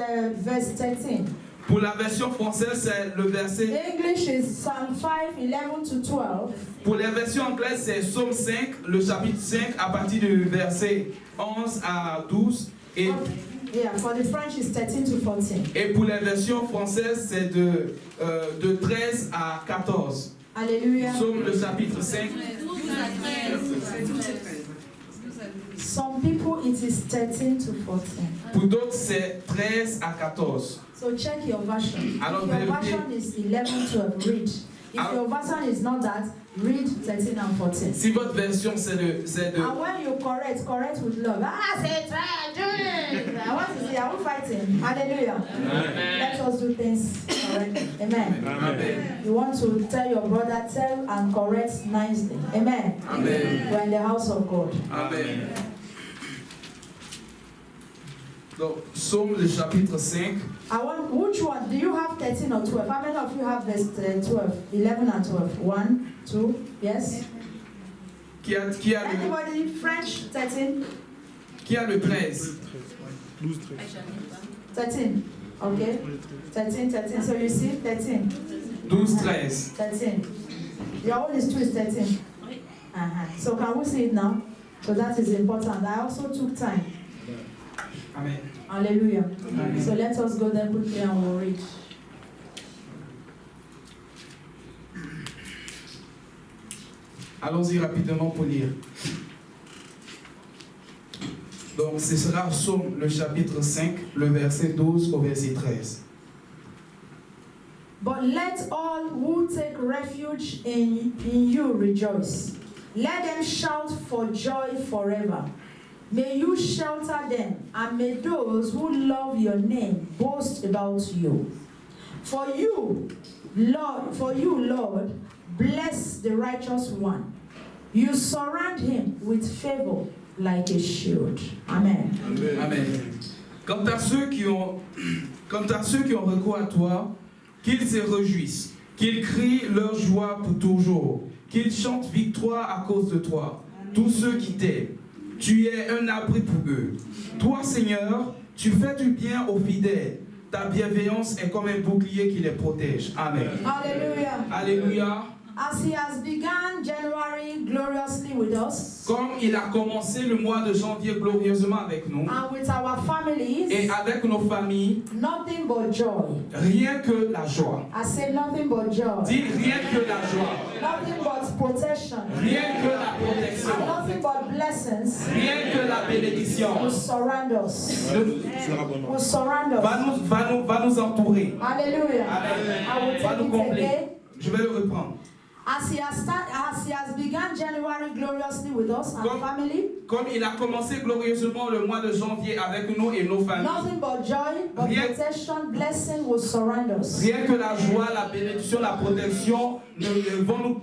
Speaker 2: verse 13.
Speaker 3: Pour la version française, c'est le verset.
Speaker 2: English is Psalm 5, 11 to 12.
Speaker 3: Pour les versions anglaises, c'est Psaume 5, le chapitre 5, à partir du verset 11 à 12. Et,
Speaker 2: Yeah, for the French, it's 13 to 14.
Speaker 3: et pour les versions françaises, c'est de 13 à 14.
Speaker 2: Hallelujah.
Speaker 3: Psaume, le chapitre 5.
Speaker 2: Some people, it is 13 to 14.
Speaker 3: Pour d'autres, c'est 13 à 14.
Speaker 2: So check your version.
Speaker 3: Alors,
Speaker 2: If your
Speaker 3: vérifiez.
Speaker 2: version is 11, 12, read. If
Speaker 3: Alors-
Speaker 2: your version is not that, read 13 and 14.
Speaker 3: Si votre version, c'est de
Speaker 2: And when you correct with love. Say try, do it. I want to see, I will fight him. Hallelujah. Let us do things correctly. Amen.
Speaker 3: Amen.
Speaker 2: You want to tell your brother, tell and correct nicely. Amen.
Speaker 3: Amen.
Speaker 2: We're in the house of God.
Speaker 3: Amen. Donc, Psaume, le chapitre 5.
Speaker 2: Which one? Do you have 13 or 12? How many of you have verse 12? 11 and 12. 1, 2, yes?
Speaker 3: Qui a le,
Speaker 2: Anybody? French 13?
Speaker 3: qui a le 13?
Speaker 2: 13. Okay. 13, 13. So you see 13.
Speaker 3: 12, 13.
Speaker 2: 13. Your own is 2 is 13. So can we see it now? So that is important. I also took time.
Speaker 3: Amen.
Speaker 2: Hallelujah.
Speaker 3: Amen.
Speaker 2: So let us go there quickly and we'll read.
Speaker 3: Allons-y rapidement pour lire. Donc, ce sera Psaume, le chapitre 5, le verset 12 au verset 13.
Speaker 2: But let all who take refuge in you rejoice. Let them shout for joy forever. May you shelter them, and may those who love your name boast about you. For you, Lord, bless the righteous one. You surround him with favor like a shield. Amen.
Speaker 3: Amen. Quant à ceux qui ont recours à toi, qu'ils se réjouissent, qu'ils crient leur joie pour toujours, qu'ils chantent victoire à cause de toi. Tous ceux qui t'aiment, tu es un abri pour eux. Toi, Seigneur, tu fais du bien aux fidèles. Ta bienveillance est comme un bouclier qui les protège. Amen.
Speaker 2: Hallelujah.
Speaker 3: Alléluia.
Speaker 2: As he has begun January gloriously with us,
Speaker 3: Comme il a commencé le mois de janvier glorieusement avec nous,
Speaker 2: and with our families,
Speaker 3: et avec nos familles,
Speaker 2: nothing but joy.
Speaker 3: rien que la joie.
Speaker 2: I say nothing but joy.
Speaker 3: Dis rien que la joie.
Speaker 2: Nothing but protection.
Speaker 3: Rien que la protection.
Speaker 2: And nothing but blessings
Speaker 3: Rien que la bénédiction.
Speaker 2: will surround us. Will surround us.
Speaker 3: Va nous entourer.
Speaker 2: Hallelujah.
Speaker 3: Amen.
Speaker 2: I will
Speaker 3: Va
Speaker 2: take
Speaker 3: nous
Speaker 2: it
Speaker 3: combler.
Speaker 2: again.
Speaker 3: Je vais le reprendre.
Speaker 2: As he has begun January gloriously with us and family,
Speaker 3: Comme il a commencé glorieusement le mois de janvier avec nous et nos familles.
Speaker 2: nothing but joy, but
Speaker 3: Rien-
Speaker 2: protection, blessing will surround us.
Speaker 3: Rien que la joie, la bénédiction, la protection ne vont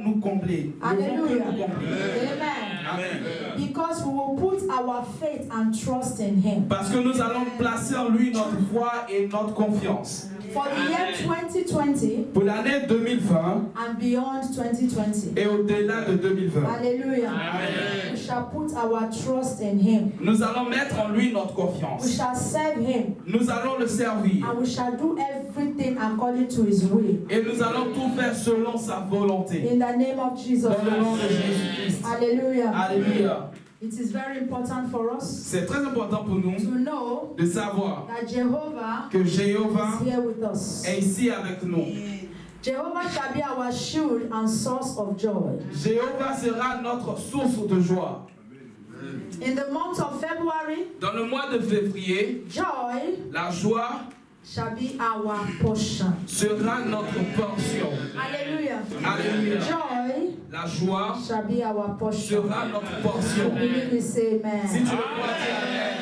Speaker 3: nous combler. Ne vont que
Speaker 2: Hallelujah.
Speaker 3: nous combler.
Speaker 2: Amen.
Speaker 3: Amen.
Speaker 2: Because we will put our faith and trust in him.
Speaker 3: Parce que nous allons placer en lui notre foi et notre confiance.
Speaker 2: For the year 2020
Speaker 3: Pour l'année 2020
Speaker 2: and beyond 2020.
Speaker 3: et au-delà de 2020.
Speaker 2: Hallelujah. We shall put our trust in him.
Speaker 3: Nous allons mettre en lui notre
Speaker 2: We
Speaker 3: confiance.
Speaker 2: shall serve him.
Speaker 3: Nous allons le servir.
Speaker 2: And we shall do everything according to his will.
Speaker 3: Et nous allons tout faire selon sa volonté.
Speaker 2: In the name of Jesus.
Speaker 3: Dans le nom de Jésus-Christ.
Speaker 2: Hallelujah.
Speaker 3: Alléluia.
Speaker 2: It is very important for us
Speaker 3: C'est très important pour nous
Speaker 2: to know
Speaker 3: de savoir
Speaker 2: that Jehovah
Speaker 3: que Jéhovah
Speaker 2: is here with us.
Speaker 3: est ici avec nous.
Speaker 2: Jehovah shall be our shield and source of joy.
Speaker 3: Jéhovah sera notre source de joie.
Speaker 2: In the month of February,
Speaker 3: Dans le mois de février,
Speaker 2: joy
Speaker 3: la joie
Speaker 2: shall be our portion.
Speaker 3: sera notre portion.
Speaker 2: Hallelujah.
Speaker 3: Alléluia.
Speaker 2: Joy
Speaker 3: La joie
Speaker 2: shall be our portion.
Speaker 3: sera notre portion.
Speaker 2: Believe me, say
Speaker 3: Si tu
Speaker 2: amen.
Speaker 3: le crois, dis Amen.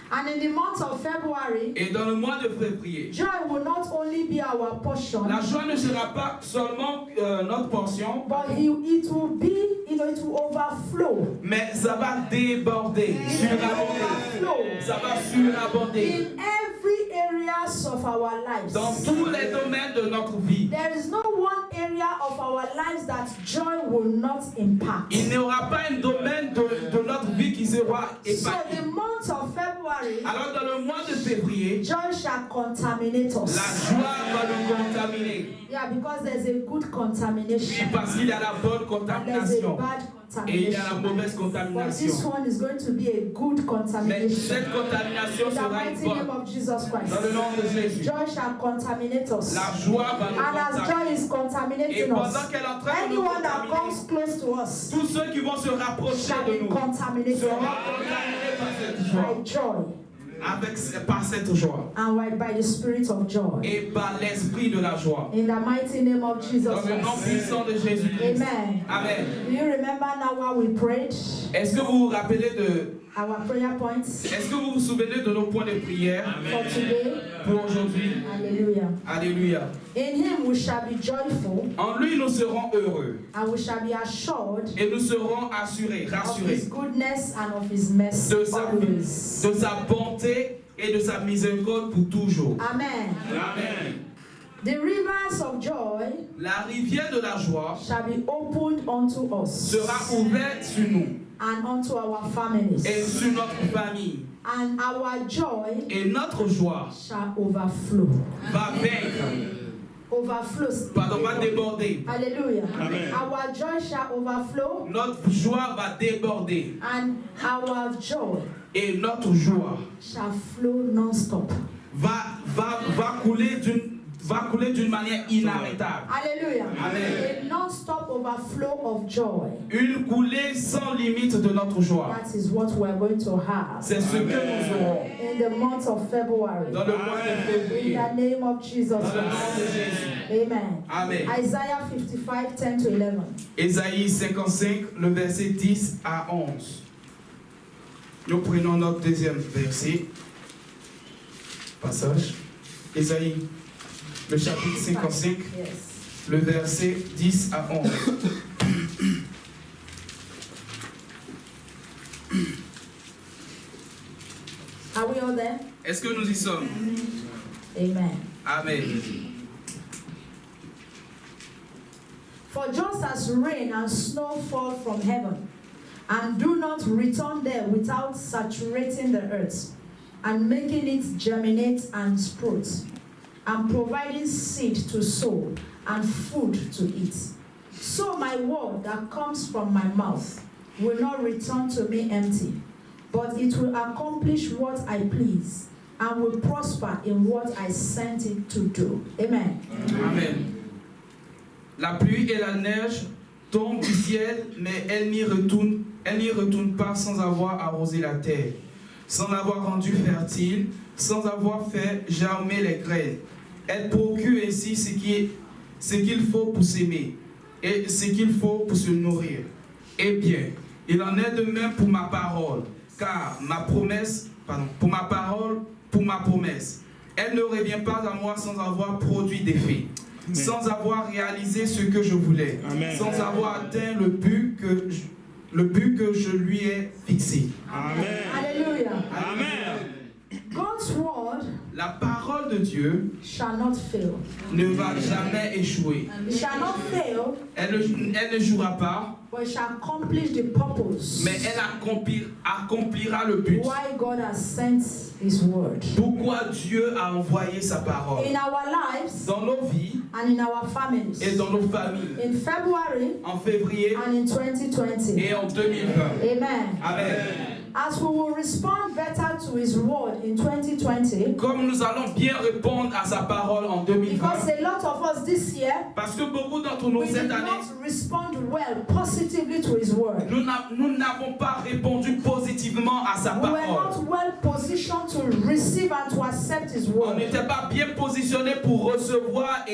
Speaker 2: And in the month of February,
Speaker 3: Et dans le mois de février,
Speaker 2: joy will not only be our portion,
Speaker 3: la joie ne sera pas seulement notre portion,
Speaker 2: but it will be, it will overflow.
Speaker 3: mais ça va déborder, surabonder. Ça va surabonder
Speaker 2: In every areas of our lives.
Speaker 3: dans tous les domaines de notre vie.
Speaker 2: There is no one area of our lives that joy will not impact.
Speaker 3: Il n'y aura pas un domaine de notre vie qui sera
Speaker 2: So
Speaker 3: épargné.
Speaker 2: the month of February,
Speaker 3: Alors dans le mois de février,
Speaker 2: joy shall contaminate
Speaker 3: la
Speaker 2: us.
Speaker 3: joie va nous contaminer.
Speaker 2: Yeah, because there's a good
Speaker 3: Oui,
Speaker 2: contamination
Speaker 3: parce qu'il y a la bonne
Speaker 2: and there's a
Speaker 3: contamination
Speaker 2: bad
Speaker 3: et il y a la
Speaker 2: contamination.
Speaker 3: mauvaise
Speaker 2: But this
Speaker 3: contamination.
Speaker 2: one is going to be a good
Speaker 3: Mais
Speaker 2: contamination.
Speaker 3: cette contamination
Speaker 2: In the
Speaker 3: sera une
Speaker 2: mighty name
Speaker 3: bonne.
Speaker 2: of Jesus Christ.
Speaker 3: Dans le nom de Jésus,
Speaker 2: Joy shall contaminate us.
Speaker 3: la joie va nous
Speaker 2: And as
Speaker 3: contaminer.
Speaker 2: joy is
Speaker 3: Et
Speaker 2: contaminating
Speaker 3: pendant
Speaker 2: us,
Speaker 3: qu'elle est en train de nous
Speaker 2: anyone that
Speaker 3: contaminer,
Speaker 2: comes close to us
Speaker 3: tous ceux qui vont se rapprocher
Speaker 2: shall
Speaker 3: de
Speaker 2: be
Speaker 3: nous
Speaker 2: contaminated
Speaker 3: seront contaminés par cette joie.
Speaker 2: by joy
Speaker 3: Par cette joie
Speaker 2: and by the spirit of joy.
Speaker 3: et par l'esprit de la joie.
Speaker 2: In the mighty name of Jesus
Speaker 3: Dans le nom
Speaker 2: Christ.
Speaker 3: puissant de Jésus-Christ.
Speaker 2: Amen.
Speaker 3: Amen.
Speaker 2: Do you remember now what we prayed?
Speaker 3: Est-ce que vous vous rappelez de...
Speaker 2: Our prayer points
Speaker 3: Est-ce que vous vous souvenez de nos points de prière
Speaker 2: for today?
Speaker 3: pour aujourd'hui?
Speaker 2: Hallelujah.
Speaker 3: Alléluia.
Speaker 2: In him we shall be joyful
Speaker 3: En lui, nous serons heureux
Speaker 2: and we shall be assured
Speaker 3: et nous serons assurés,
Speaker 2: of
Speaker 3: rassurés
Speaker 2: his goodness and of his mercy
Speaker 3: de sa,
Speaker 2: always.
Speaker 3: de sa bonté et de sa miséricorde pour toujours.
Speaker 2: Amen.
Speaker 3: Amen.
Speaker 2: The rivers of joy
Speaker 3: La rivière de la joie
Speaker 2: shall be opened unto us
Speaker 3: sera ouverte sur nous
Speaker 2: and unto our families.
Speaker 3: et sur notre famille.
Speaker 2: And our joy
Speaker 3: Et notre joie
Speaker 2: shall overflow.
Speaker 3: va vaincre,
Speaker 2: Overflow.
Speaker 3: pardon, va déborder.
Speaker 2: Hallelujah.
Speaker 3: Amen.
Speaker 2: Our joy shall overflow
Speaker 3: Notre joie va déborder
Speaker 2: and our joy
Speaker 3: et notre joie
Speaker 2: shall flow non-stop.
Speaker 3: va couler d'une manière inarrêtable.
Speaker 2: Hallelujah.
Speaker 3: Amen.
Speaker 2: A non-stop overflow of joy.
Speaker 3: Une coulée sans limite de notre joie.
Speaker 2: That is what we are going to have
Speaker 3: C'est ce que nous aurons
Speaker 2: in the month of February.
Speaker 3: dans le mois de
Speaker 2: In
Speaker 3: février.
Speaker 2: the name of Jesus
Speaker 3: Dans le nom de
Speaker 2: Christ.
Speaker 3: Jésus.
Speaker 2: Amen.
Speaker 3: Amen.
Speaker 2: Isaiah 55, 10 to 11.
Speaker 3: Ésaïe 55, le verset 10 à 11. Nous prenons notre deuxième verset. Passage. Ésaïe, le chapitre 55,
Speaker 2: Yes.
Speaker 3: le verset 10 à 11. Est-ce que nous y sommes?
Speaker 2: Amen.
Speaker 3: Amen.
Speaker 2: For just as rain and snow fall from heaven, and do not return there without saturating the earth, and making it germinate and sprout, and providing seed to sow and food to eat, so my word that comes from my mouth will not return to me empty, but it will accomplish what I please, and will prosper in what I sent it to do. Amen.
Speaker 3: Amen. La pluie et la neige tombent du ciel, mais elles n'y retournent pas sans avoir arrosé la terre, sans l'avoir rendue fertile, sans avoir fait germer les graines. Elles procurent ainsi ce qu'il faut pour s'aimer et ce qu'il faut pour se nourrir. Eh bien, il en est de même pour ma parole, car pour ma promesse, elle ne revient pas à moi sans avoir produit d'effet, sans avoir réalisé ce que je voulais,
Speaker 4: Amen.
Speaker 3: sans avoir atteint le but que je lui ai fixé.
Speaker 4: Amen.
Speaker 2: Hallelujah.
Speaker 4: Amen.
Speaker 2: God's word
Speaker 3: La parole de Dieu
Speaker 2: shall not fail.
Speaker 3: ne va jamais échouer.
Speaker 2: It shall not fail,
Speaker 3: Elle ne jouera pas,
Speaker 2: but it shall accomplish the purpose
Speaker 3: mais elle accomplira le but.
Speaker 2: why God has sent His word.
Speaker 3: Pourquoi Dieu a envoyé sa parole
Speaker 2: In our lives
Speaker 3: dans nos vies
Speaker 2: and in our families.
Speaker 3: et dans nos familles
Speaker 2: In February
Speaker 3: en février
Speaker 2: and in 2020.
Speaker 3: et en 2020.
Speaker 2: Amen.
Speaker 3: Amen.
Speaker 2: As we will respond better to His word in 2020,
Speaker 3: Comme nous allons bien répondre à sa parole en 2020,
Speaker 2: because a lot of us this year,
Speaker 3: parce que beaucoup d'entre nous
Speaker 2: we
Speaker 3: cette
Speaker 2: did
Speaker 3: année,
Speaker 2: not respond well, positively to His word.
Speaker 3: nous n'avons pas répondu positivement à sa
Speaker 2: We were
Speaker 3: parole.
Speaker 2: not well positioned to receive and to accept His
Speaker 3: On
Speaker 2: word.
Speaker 3: n'était pas bien positionné pour recevoir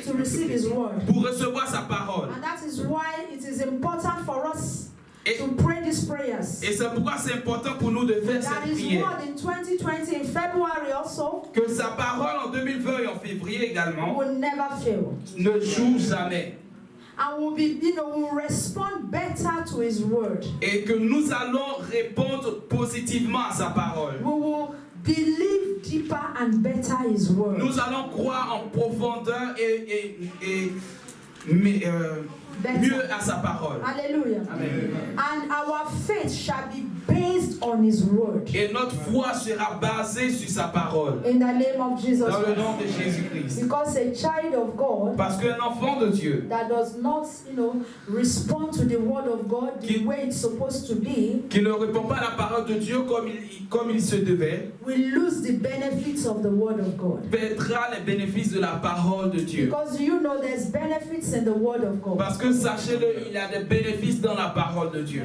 Speaker 2: To receive His word.
Speaker 3: pour recevoir sa parole.
Speaker 2: And that is why it is important for us
Speaker 3: Et,
Speaker 2: to pray these prayers.
Speaker 3: et c'est pourquoi c'est important pour nous de faire
Speaker 2: That
Speaker 3: cette
Speaker 2: His
Speaker 3: prière.
Speaker 2: word in 2020, in February also,
Speaker 3: Que sa parole en 2020 et en février également
Speaker 2: will never fail.
Speaker 3: ne joue jamais.
Speaker 2: And we'll respond better to His word.
Speaker 3: Et que nous allons répondre positivement à sa parole.
Speaker 2: We will believe deeper and better His word.
Speaker 3: Nous allons croire en profondeur
Speaker 2: Better.
Speaker 3: mieux à sa parole.
Speaker 2: Hallelujah.
Speaker 3: Amen.
Speaker 2: And our faith shall be based on His word.
Speaker 3: Et notre foi sera basée sur sa parole.
Speaker 2: In the name of Jesus
Speaker 3: Dans le
Speaker 2: Christ.
Speaker 3: nom de Jésus-Christ.
Speaker 2: Because a child of God
Speaker 3: Parce qu'un enfant de Dieu
Speaker 2: that does not, respond to the word of God the way it's supposed to be,
Speaker 3: qui ne répond pas à la parole de Dieu comme il se devait,
Speaker 2: will lose the benefits of the word of God.
Speaker 3: perdra les bénéfices de la parole de Dieu.
Speaker 2: Because there's benefits in the word of God.
Speaker 3: Parce que sachez-le, il y a des bénéfices dans la parole de Dieu.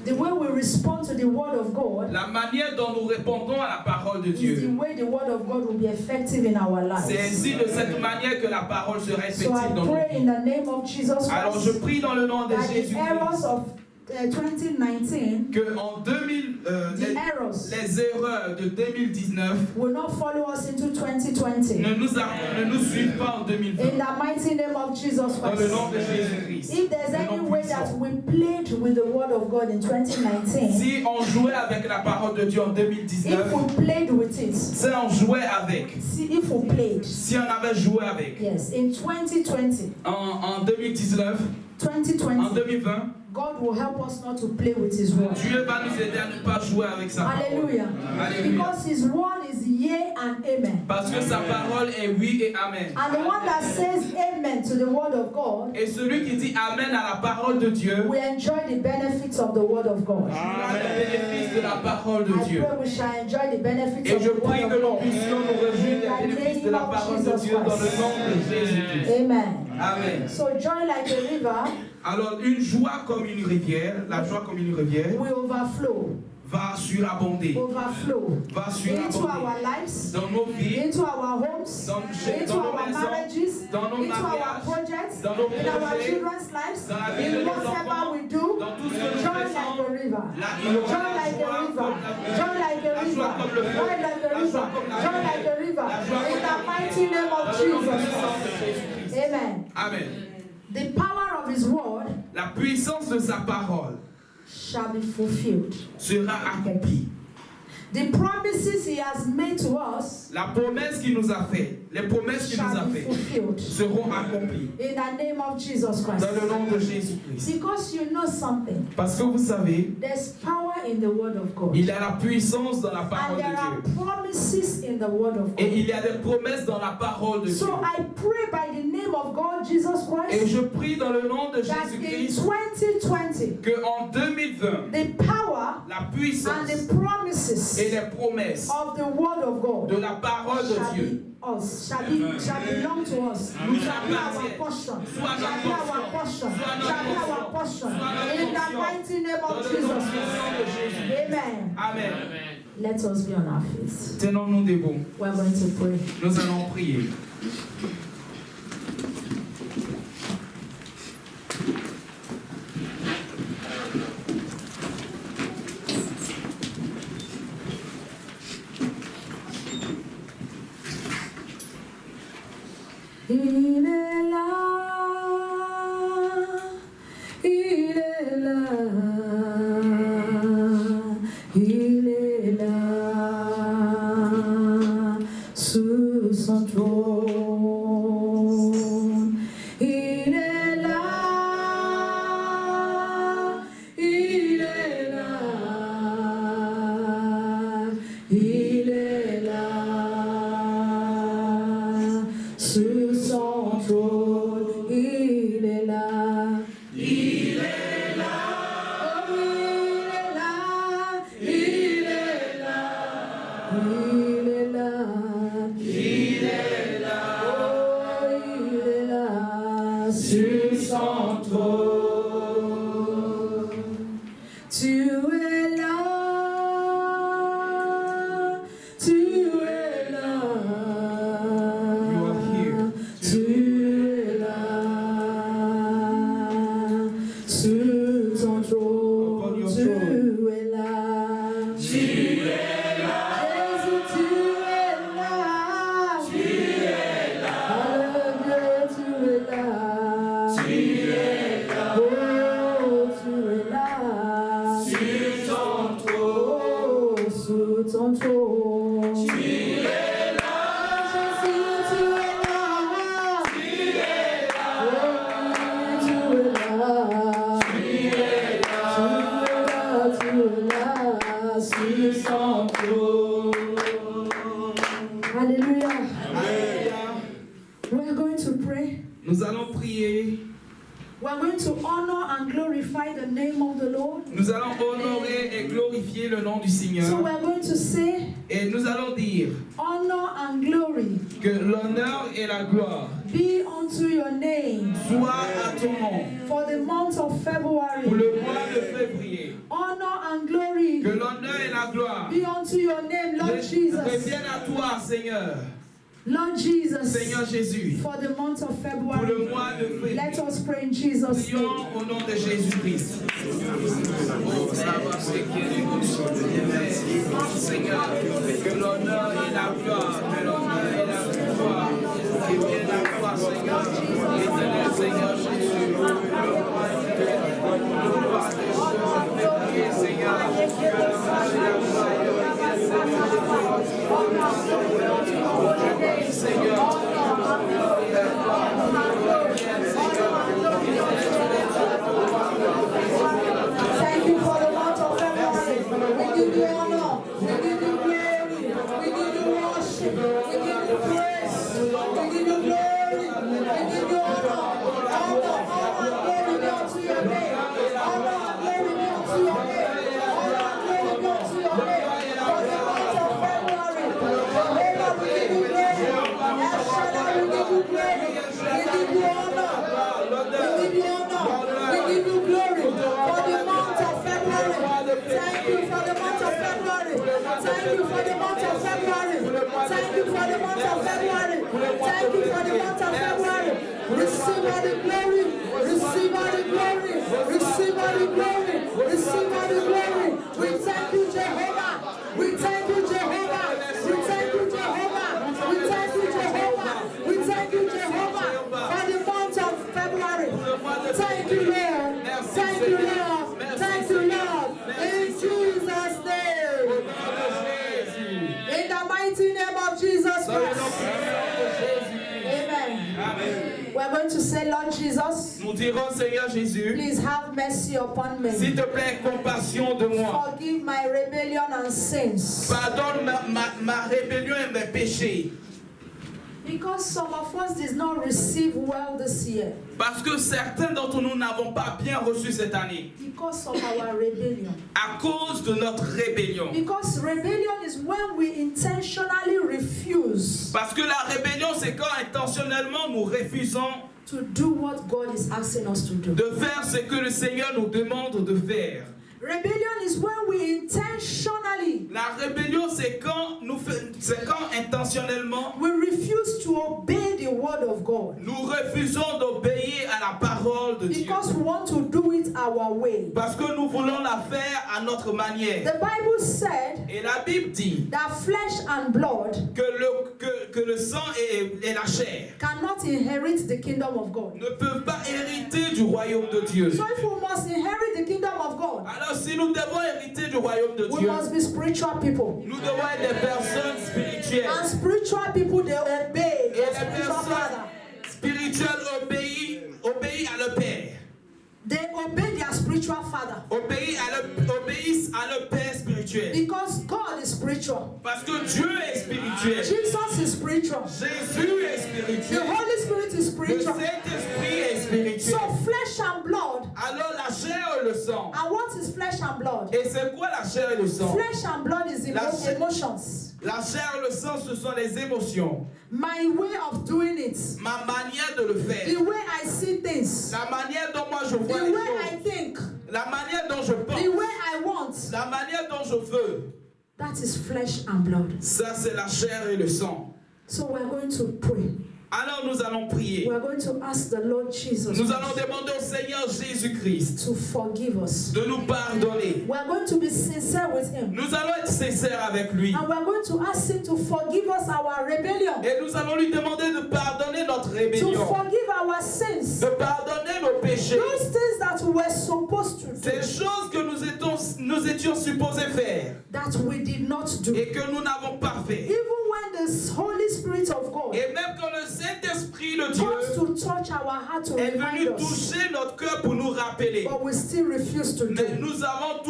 Speaker 2: The way we respond to the word of God
Speaker 3: La manière dont nous répondons à la parole de
Speaker 2: is the
Speaker 3: Dieu,
Speaker 2: way the word of God will be effective in our
Speaker 3: c'est
Speaker 2: lives.
Speaker 3: ainsi de cette manière que la parole sera
Speaker 2: So I
Speaker 3: effective dans nos
Speaker 2: pray in
Speaker 3: vies.
Speaker 2: the name of Jesus
Speaker 3: Alors je
Speaker 2: Christ
Speaker 3: prie dans le nom de
Speaker 2: that the
Speaker 3: Jésus-Christ
Speaker 2: errors of 2019,
Speaker 3: que en 2000,
Speaker 2: the errors
Speaker 3: les erreurs de 2019
Speaker 2: will not follow us into 2020.
Speaker 3: ne nous suivent pas en 2020.
Speaker 2: In the mighty name of Jesus
Speaker 3: Dans le nom
Speaker 2: Christ.
Speaker 3: de Jésus-Christ.
Speaker 2: If there's
Speaker 3: Le
Speaker 2: any
Speaker 3: nom
Speaker 2: way
Speaker 3: puissant.
Speaker 2: that we played with the word of God in 2019,
Speaker 3: Si on jouait avec la parole de Dieu en
Speaker 2: if
Speaker 3: 2019,
Speaker 2: we played with it,
Speaker 3: si on jouait avec,
Speaker 2: if we played,
Speaker 3: si on avait joué avec,
Speaker 2: yes, in 2020,
Speaker 3: en 2019, en
Speaker 2: 2020,
Speaker 3: 2020,
Speaker 2: God will help us not to play with His word.
Speaker 3: Dieu va nous aider à ne pas jouer avec sa parole.
Speaker 2: Hallelujah.
Speaker 3: Alléluia.
Speaker 2: Because His word is yea and amen.
Speaker 3: Parce que sa parole est oui et amen.
Speaker 2: And the one that says amen to the word of God,
Speaker 3: Et celui qui dit amen à la parole de Dieu,
Speaker 2: we enjoy the benefits of the word of God.
Speaker 3: aura les bénéfices de la parole de
Speaker 2: I
Speaker 3: Dieu.
Speaker 2: pray we shall enjoy the benefits
Speaker 3: Et
Speaker 2: of
Speaker 3: je
Speaker 2: the
Speaker 3: prie
Speaker 2: word
Speaker 3: que
Speaker 2: of
Speaker 3: nous
Speaker 2: God.
Speaker 3: puissions nous réjouir des bénéfices de la parole de Dieu dans le nom de Jésus-Christ.
Speaker 2: Amen.
Speaker 3: Amen.
Speaker 2: So joy like a river
Speaker 3: Alors, une joie comme une rivière, la joie comme une rivière,
Speaker 2: will overflow,
Speaker 3: va surabonder, va
Speaker 2: into
Speaker 3: surabonder
Speaker 2: our lives,
Speaker 3: dans nos vies,
Speaker 2: into our homes,
Speaker 3: dans
Speaker 2: into
Speaker 3: nos
Speaker 2: our
Speaker 3: maisons,
Speaker 2: marriages,
Speaker 3: dans nos
Speaker 2: into our
Speaker 3: mariages,
Speaker 2: projects,
Speaker 3: dans nos
Speaker 2: in our
Speaker 3: projets,
Speaker 2: children's lives,
Speaker 3: dans la vie de
Speaker 2: in
Speaker 3: nos
Speaker 2: whatever
Speaker 3: enfants,
Speaker 2: we do.
Speaker 3: dans tout ce que nous
Speaker 2: Joy like
Speaker 3: faisons.
Speaker 2: a river. Joy like a river. Joy like a river. Joy like a river. Joy like a river. In the mighty name of Jesus. Amen.
Speaker 3: Amen.
Speaker 2: The power of His word
Speaker 3: La puissance de sa parole
Speaker 2: shall be fulfilled.
Speaker 3: sera accomplie.
Speaker 2: The promises he has made to us
Speaker 3: la promesse qu'il nous a fait, les promesses qu'il nous
Speaker 2: shall
Speaker 3: a
Speaker 2: be
Speaker 3: fait
Speaker 2: fulfilled
Speaker 3: seront accomplies
Speaker 2: in the name of Jesus Christ.
Speaker 3: dans le nom de Jésus-Christ.
Speaker 2: Because you know something,
Speaker 3: Parce que vous savez,
Speaker 2: there's power in the word of God.
Speaker 3: il y a la puissance dans la
Speaker 2: And
Speaker 3: parole
Speaker 2: there are
Speaker 3: de Dieu.
Speaker 2: promises in the word of
Speaker 3: Et
Speaker 2: God.
Speaker 3: il y a des promesses dans la parole de Dieu.
Speaker 2: So I pray by the name of God, Jesus
Speaker 3: Et
Speaker 2: Christ,
Speaker 3: je prie dans le nom de
Speaker 2: that in
Speaker 3: Jésus-Christ
Speaker 2: 2020,
Speaker 3: qu'en 2020,
Speaker 2: the power
Speaker 3: la
Speaker 2: and
Speaker 3: puissance
Speaker 2: the promises
Speaker 3: et les promesses
Speaker 2: of the word of God
Speaker 3: de la parole de
Speaker 2: shall
Speaker 3: Dieu
Speaker 2: be us, shall belong to us,
Speaker 3: nous
Speaker 2: shall be our
Speaker 3: appartiennent.
Speaker 2: portion,
Speaker 3: Soit
Speaker 2: shall
Speaker 3: notre
Speaker 2: be our
Speaker 3: portion,
Speaker 2: portion,
Speaker 3: soit notre
Speaker 2: shall be our
Speaker 3: portion,
Speaker 2: portion.
Speaker 3: soit notre
Speaker 2: In the
Speaker 3: portion.
Speaker 2: mighty name
Speaker 3: Dans
Speaker 2: of
Speaker 3: le nom
Speaker 2: Jesus
Speaker 3: puissant de
Speaker 2: Christ.
Speaker 3: Jésus.
Speaker 2: Amen.
Speaker 3: Amen.
Speaker 2: Let us be on our feet.
Speaker 3: Tenons-nous debout.
Speaker 2: We're going to pray.
Speaker 3: Nous allons prier.
Speaker 2: Il est là, il est là, il est là, sous son trône. Il est là, il est là, il est là, sous son trône, il est là. Il est là, oh, il est là, il est là, il est là, oh, il est là, sur son trône. Tu es là, tu es là.
Speaker 3: You are here.
Speaker 2: Tu es là, sur ton trône,
Speaker 3: Upon your
Speaker 2: tu
Speaker 3: throne.
Speaker 2: es là. Jésus, tu es là. Alléluia, tu es là. Oh, tu es là. Oh, sous ton trône. Jésus, tu es là. Alléluia. We are going to pray.
Speaker 3: Nous allons prier.
Speaker 2: We are going to honor and glorify the name of the Lord.
Speaker 3: Nous allons honorer et glorifier le nom du Seigneur.
Speaker 2: So we are going to say,
Speaker 3: Et nous allons dire
Speaker 2: honor and glory
Speaker 3: que l'honneur et la gloire
Speaker 2: be unto your name
Speaker 3: soient à ton nom
Speaker 2: for the month of
Speaker 3: pour
Speaker 2: February.
Speaker 3: le mois de février.
Speaker 2: Honor and glory
Speaker 3: Que l'honneur et la gloire
Speaker 2: be unto your name, Lord Jesus.
Speaker 3: reviennent à toi, Seigneur.
Speaker 2: Lord Jesus,
Speaker 3: Seigneur Jésus,
Speaker 2: for the month of
Speaker 3: pour le
Speaker 2: February.
Speaker 3: mois de février.
Speaker 2: Let us pray in Jesus' name.
Speaker 3: Prions au nom de Jésus-Christ. Seigneur, que l'honneur et la gloire, que l'honneur et la gloire reviennent à toi, Seigneur. Éternel Seigneur Jésus, le mois de février, Seigneur, que l'honneur et la gloire reviennent, Seigneur.
Speaker 2: Thank you for the month of February. We give you honor. We give you glory. We give you worship. We give you praise. We give you glory. We give you honor. Honor and glory be unto your name. Honor and glory be unto your name. Honor and glory be unto your name. For the month of February. Jehovah, we give you glory. El Shaddai, we give you glory. We give you honor. We give you honor. We give you glory for the month of February. Thank you for the month of February. Thank you for the month of February. Thank you for the month of February. Thank you for the month of February. Receive all the glory. Receive all the glory. Receive all the glory. Receive all the glory. We thank you, Jehovah. We thank you, Jehovah. We thank you, Jehovah. We thank you, Jehovah. We thank you, Jehovah, for the month of February. Thank you, Lord. Thank you, Lord. Thank you, Lord. In Jesus' name. going to say, Lord Jesus,
Speaker 3: nous dirons, Seigneur Jésus,
Speaker 2: please have mercy upon me.
Speaker 3: s'il te plaît, compassion de moi.
Speaker 2: Forgive my rebellion and sins.
Speaker 3: Pardonne ma rébellion et mes péchés.
Speaker 2: Because some of us did not receive well this year.
Speaker 3: Parce que certains d'entre nous n'avons pas bien reçu cette année.
Speaker 2: Because of our rebellion.
Speaker 3: À cause de notre rébellion.
Speaker 2: Because rebellion is when we intentionally refuse.
Speaker 3: Parce que la rébellion, c'est quand intentionnellement nous refusons
Speaker 2: to do what God is asking us to do.
Speaker 3: de faire ce que le Seigneur nous demande de faire.
Speaker 2: Rebellion is when we intentionally.
Speaker 3: La rébellion, c'est quand intentionnellement
Speaker 2: we refuse to obey the word of God.
Speaker 3: Nous refusons d'obéir à la parole de Dieu.
Speaker 2: Because we want to do it our way.
Speaker 3: Parce que nous voulons la faire à notre manière.
Speaker 2: The Bible said
Speaker 3: Et la Bible dit
Speaker 2: that flesh and blood
Speaker 3: que le sang et la chair
Speaker 2: cannot inherit the kingdom of God.
Speaker 3: ne peuvent pas hériter du royaume de Dieu.
Speaker 2: So if we must inherit the kingdom of God,
Speaker 3: Alors si nous devons hériter du royaume de
Speaker 2: we
Speaker 3: Dieu,
Speaker 2: must be spiritual people.
Speaker 3: nous devons être des personnes spirituelles.
Speaker 2: And spiritual people, they obey
Speaker 3: Et
Speaker 2: their
Speaker 3: les
Speaker 2: spiritual
Speaker 3: personnes
Speaker 2: father.
Speaker 3: spirituelles obéissent à leur Père.
Speaker 2: They obey their spiritual father.
Speaker 3: Obéissent à leur Père spirituel.
Speaker 2: Because God is spiritual.
Speaker 3: Parce que Dieu est spirituel.
Speaker 2: Jesus is spiritual.
Speaker 3: Jésus est
Speaker 2: The
Speaker 3: spirituel.
Speaker 2: Holy Spirit is
Speaker 3: Le
Speaker 2: spiritual.
Speaker 3: Saint-Esprit est spirituel.
Speaker 2: So flesh and blood.
Speaker 3: Alors la chair et le sang.
Speaker 2: And what is flesh and blood?
Speaker 3: Et c'est quoi la chair et le sang?
Speaker 2: Flesh and blood is emotions.
Speaker 3: La chair et le sang, ce sont les émotions.
Speaker 2: My way of doing it.
Speaker 3: Ma manière de le faire.
Speaker 2: The way I see things.
Speaker 3: La manière dont moi je vois
Speaker 2: The
Speaker 3: les
Speaker 2: way I
Speaker 3: choses.
Speaker 2: think.
Speaker 3: La manière dont je pense.
Speaker 2: The way I want.
Speaker 3: La manière dont je veux.
Speaker 2: That is flesh and blood.
Speaker 3: Ça, c'est la chair et le sang.
Speaker 2: So we are going to pray.
Speaker 3: Alors nous allons prier.
Speaker 2: We are going to ask the Lord Jesus
Speaker 3: Nous allons demander au Seigneur Jésus-Christ
Speaker 2: to forgive us.
Speaker 3: de nous pardonner.
Speaker 2: We are going to be sincere with Him.
Speaker 3: Nous allons être sincères avec lui.
Speaker 2: And we are going to ask Him to forgive us our rebellion.
Speaker 3: Et nous allons lui demander de pardonner notre
Speaker 2: To
Speaker 3: rébellion.
Speaker 2: forgive our sins.
Speaker 3: De pardonner nos péchés.
Speaker 2: Those things that we were supposed to
Speaker 3: Ces
Speaker 2: do.
Speaker 3: choses que nous étions supposés faire.
Speaker 2: That we did not do.
Speaker 3: Et que nous n'avons pas fait.
Speaker 2: Even when the Holy Spirit of God
Speaker 3: Et même quand le Saint-Esprit de Dieu
Speaker 2: wants to touch our heart to
Speaker 3: est
Speaker 2: remind
Speaker 3: venu
Speaker 2: us.
Speaker 3: toucher notre cœur pour nous rappeler.
Speaker 2: But we still refuse to do.
Speaker 3: Mais nous avons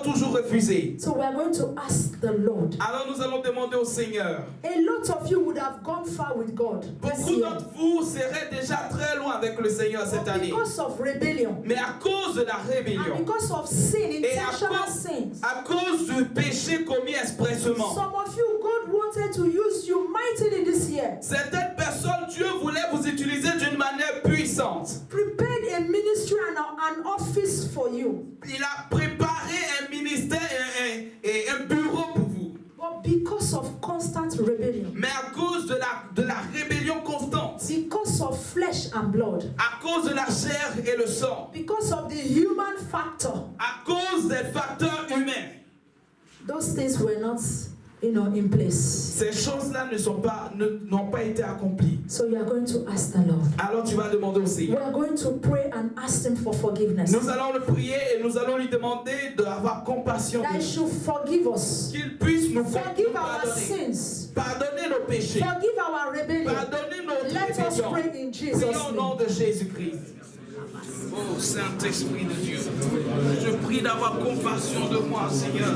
Speaker 3: toujours refusé.
Speaker 2: So we are going to ask the Lord.
Speaker 3: Alors nous allons demander au Seigneur.
Speaker 2: A lot of you would have gone far with God this
Speaker 3: Beaucoup
Speaker 2: year.
Speaker 3: d'entre vous seraient déjà très loin avec le Seigneur cette
Speaker 2: But
Speaker 3: année.
Speaker 2: because of rebellion
Speaker 3: Mais à cause de la
Speaker 2: and
Speaker 3: rébellion
Speaker 2: because of sin,
Speaker 3: et
Speaker 2: intentional sins,
Speaker 3: à cause du péché commis expressement,
Speaker 2: some of you, God wanted to use you mightily this year.
Speaker 3: certaines personnes, Dieu voulait vous utiliser d'une manière puissante.
Speaker 2: Prepared a ministry and an office for you.
Speaker 3: Il a préparé un ministère et un bureau pour vous.
Speaker 2: But because of constant rebellion,
Speaker 3: Mais à cause de la rébellion constante,
Speaker 2: because of flesh and blood,
Speaker 3: à cause de la chair et le sang,
Speaker 2: because of the human factor,
Speaker 3: à cause des facteurs humains,
Speaker 2: those things were not, in place.
Speaker 3: ces choses-là n'ont pas été accomplies.
Speaker 2: So you are going to ask the Lord.
Speaker 3: Alors tu vas demander au
Speaker 2: We
Speaker 3: Seigneur.
Speaker 2: are going to pray and ask Him for forgiveness.
Speaker 3: Nous allons le prier et nous allons lui demander d'avoir compassion de
Speaker 2: That He
Speaker 3: nous.
Speaker 2: should forgive us.
Speaker 3: Qu'il puisse nous
Speaker 2: Forgive our
Speaker 3: pardonner.
Speaker 2: sins.
Speaker 3: Pardonner nos péchés.
Speaker 2: Forgive our rebellion.
Speaker 3: Pardonner nos
Speaker 2: Let us
Speaker 3: rébellions.
Speaker 2: pray in Jesus'
Speaker 3: Prions au nom
Speaker 2: name.
Speaker 3: de Jésus-Christ. Oh Saint-Esprit de Dieu, je prie d'avoir compassion de moi, Seigneur.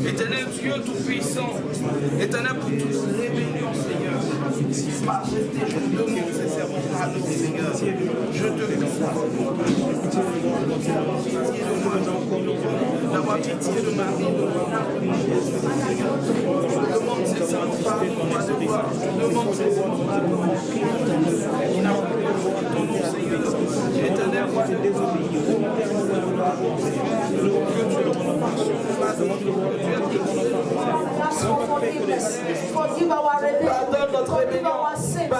Speaker 3: Éternel Dieu Tout-Puissant, Éternel pour toute rébellion, Seigneur. Majesté, je te demande sincèrement pardon, Seigneur. Je te prie d'avoir pitié de ma vie, Je demande sincèrement pardon pour ma devoir. Je demande sincèrement pardon pour ton nom, Seigneur. Éternel, que tu le
Speaker 2: Ask for forgiveness. Forgive our rebellion. Forgive our sins.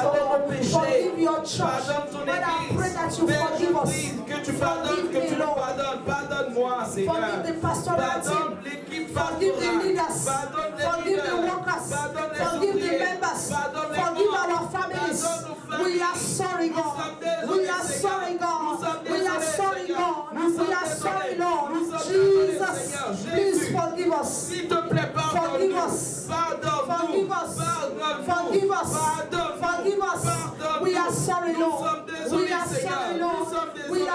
Speaker 2: Forgive your church. Lord, I pray that you forgive us.
Speaker 3: que tu pardonnes, que tu nous pardonnes. Pardonne-moi, Seigneur.
Speaker 2: Forgive the pastoral team.
Speaker 3: Pardonne l'équipe
Speaker 2: Forgive the
Speaker 3: pastorale.
Speaker 2: leaders.
Speaker 3: Pardonne les
Speaker 2: Forgive the
Speaker 3: leaders.
Speaker 2: workers.
Speaker 3: Pardonne les
Speaker 2: Forgive the
Speaker 3: ouvriers.
Speaker 2: members.
Speaker 3: Pardonne les
Speaker 2: Forgive
Speaker 3: membres.
Speaker 2: our families.
Speaker 3: Pardonne nos familles.
Speaker 2: We are sorry,
Speaker 3: Nous
Speaker 2: God.
Speaker 3: sommes désolés,
Speaker 2: We are
Speaker 3: Seigneur.
Speaker 2: sorry,
Speaker 3: Nous
Speaker 2: God.
Speaker 3: sommes
Speaker 2: We are
Speaker 3: désolés,
Speaker 2: sorry,
Speaker 3: Seigneur.
Speaker 2: God.
Speaker 3: Nous sommes
Speaker 2: We are
Speaker 3: désolés.
Speaker 2: sorry, Lord.
Speaker 3: Nous sommes désolés,
Speaker 2: Jesus,
Speaker 3: Seigneur.
Speaker 2: please
Speaker 3: Jésus.
Speaker 2: forgive us.
Speaker 3: S'il te plaît,
Speaker 2: Forgive
Speaker 3: pardonne-nous.
Speaker 2: us.
Speaker 3: Pardonne-nous.
Speaker 2: Forgive us.
Speaker 3: Pardonne-nous.
Speaker 2: Forgive us.
Speaker 3: Pardonne-nous.
Speaker 2: Forgive us.
Speaker 3: Pardonne-nous.
Speaker 2: We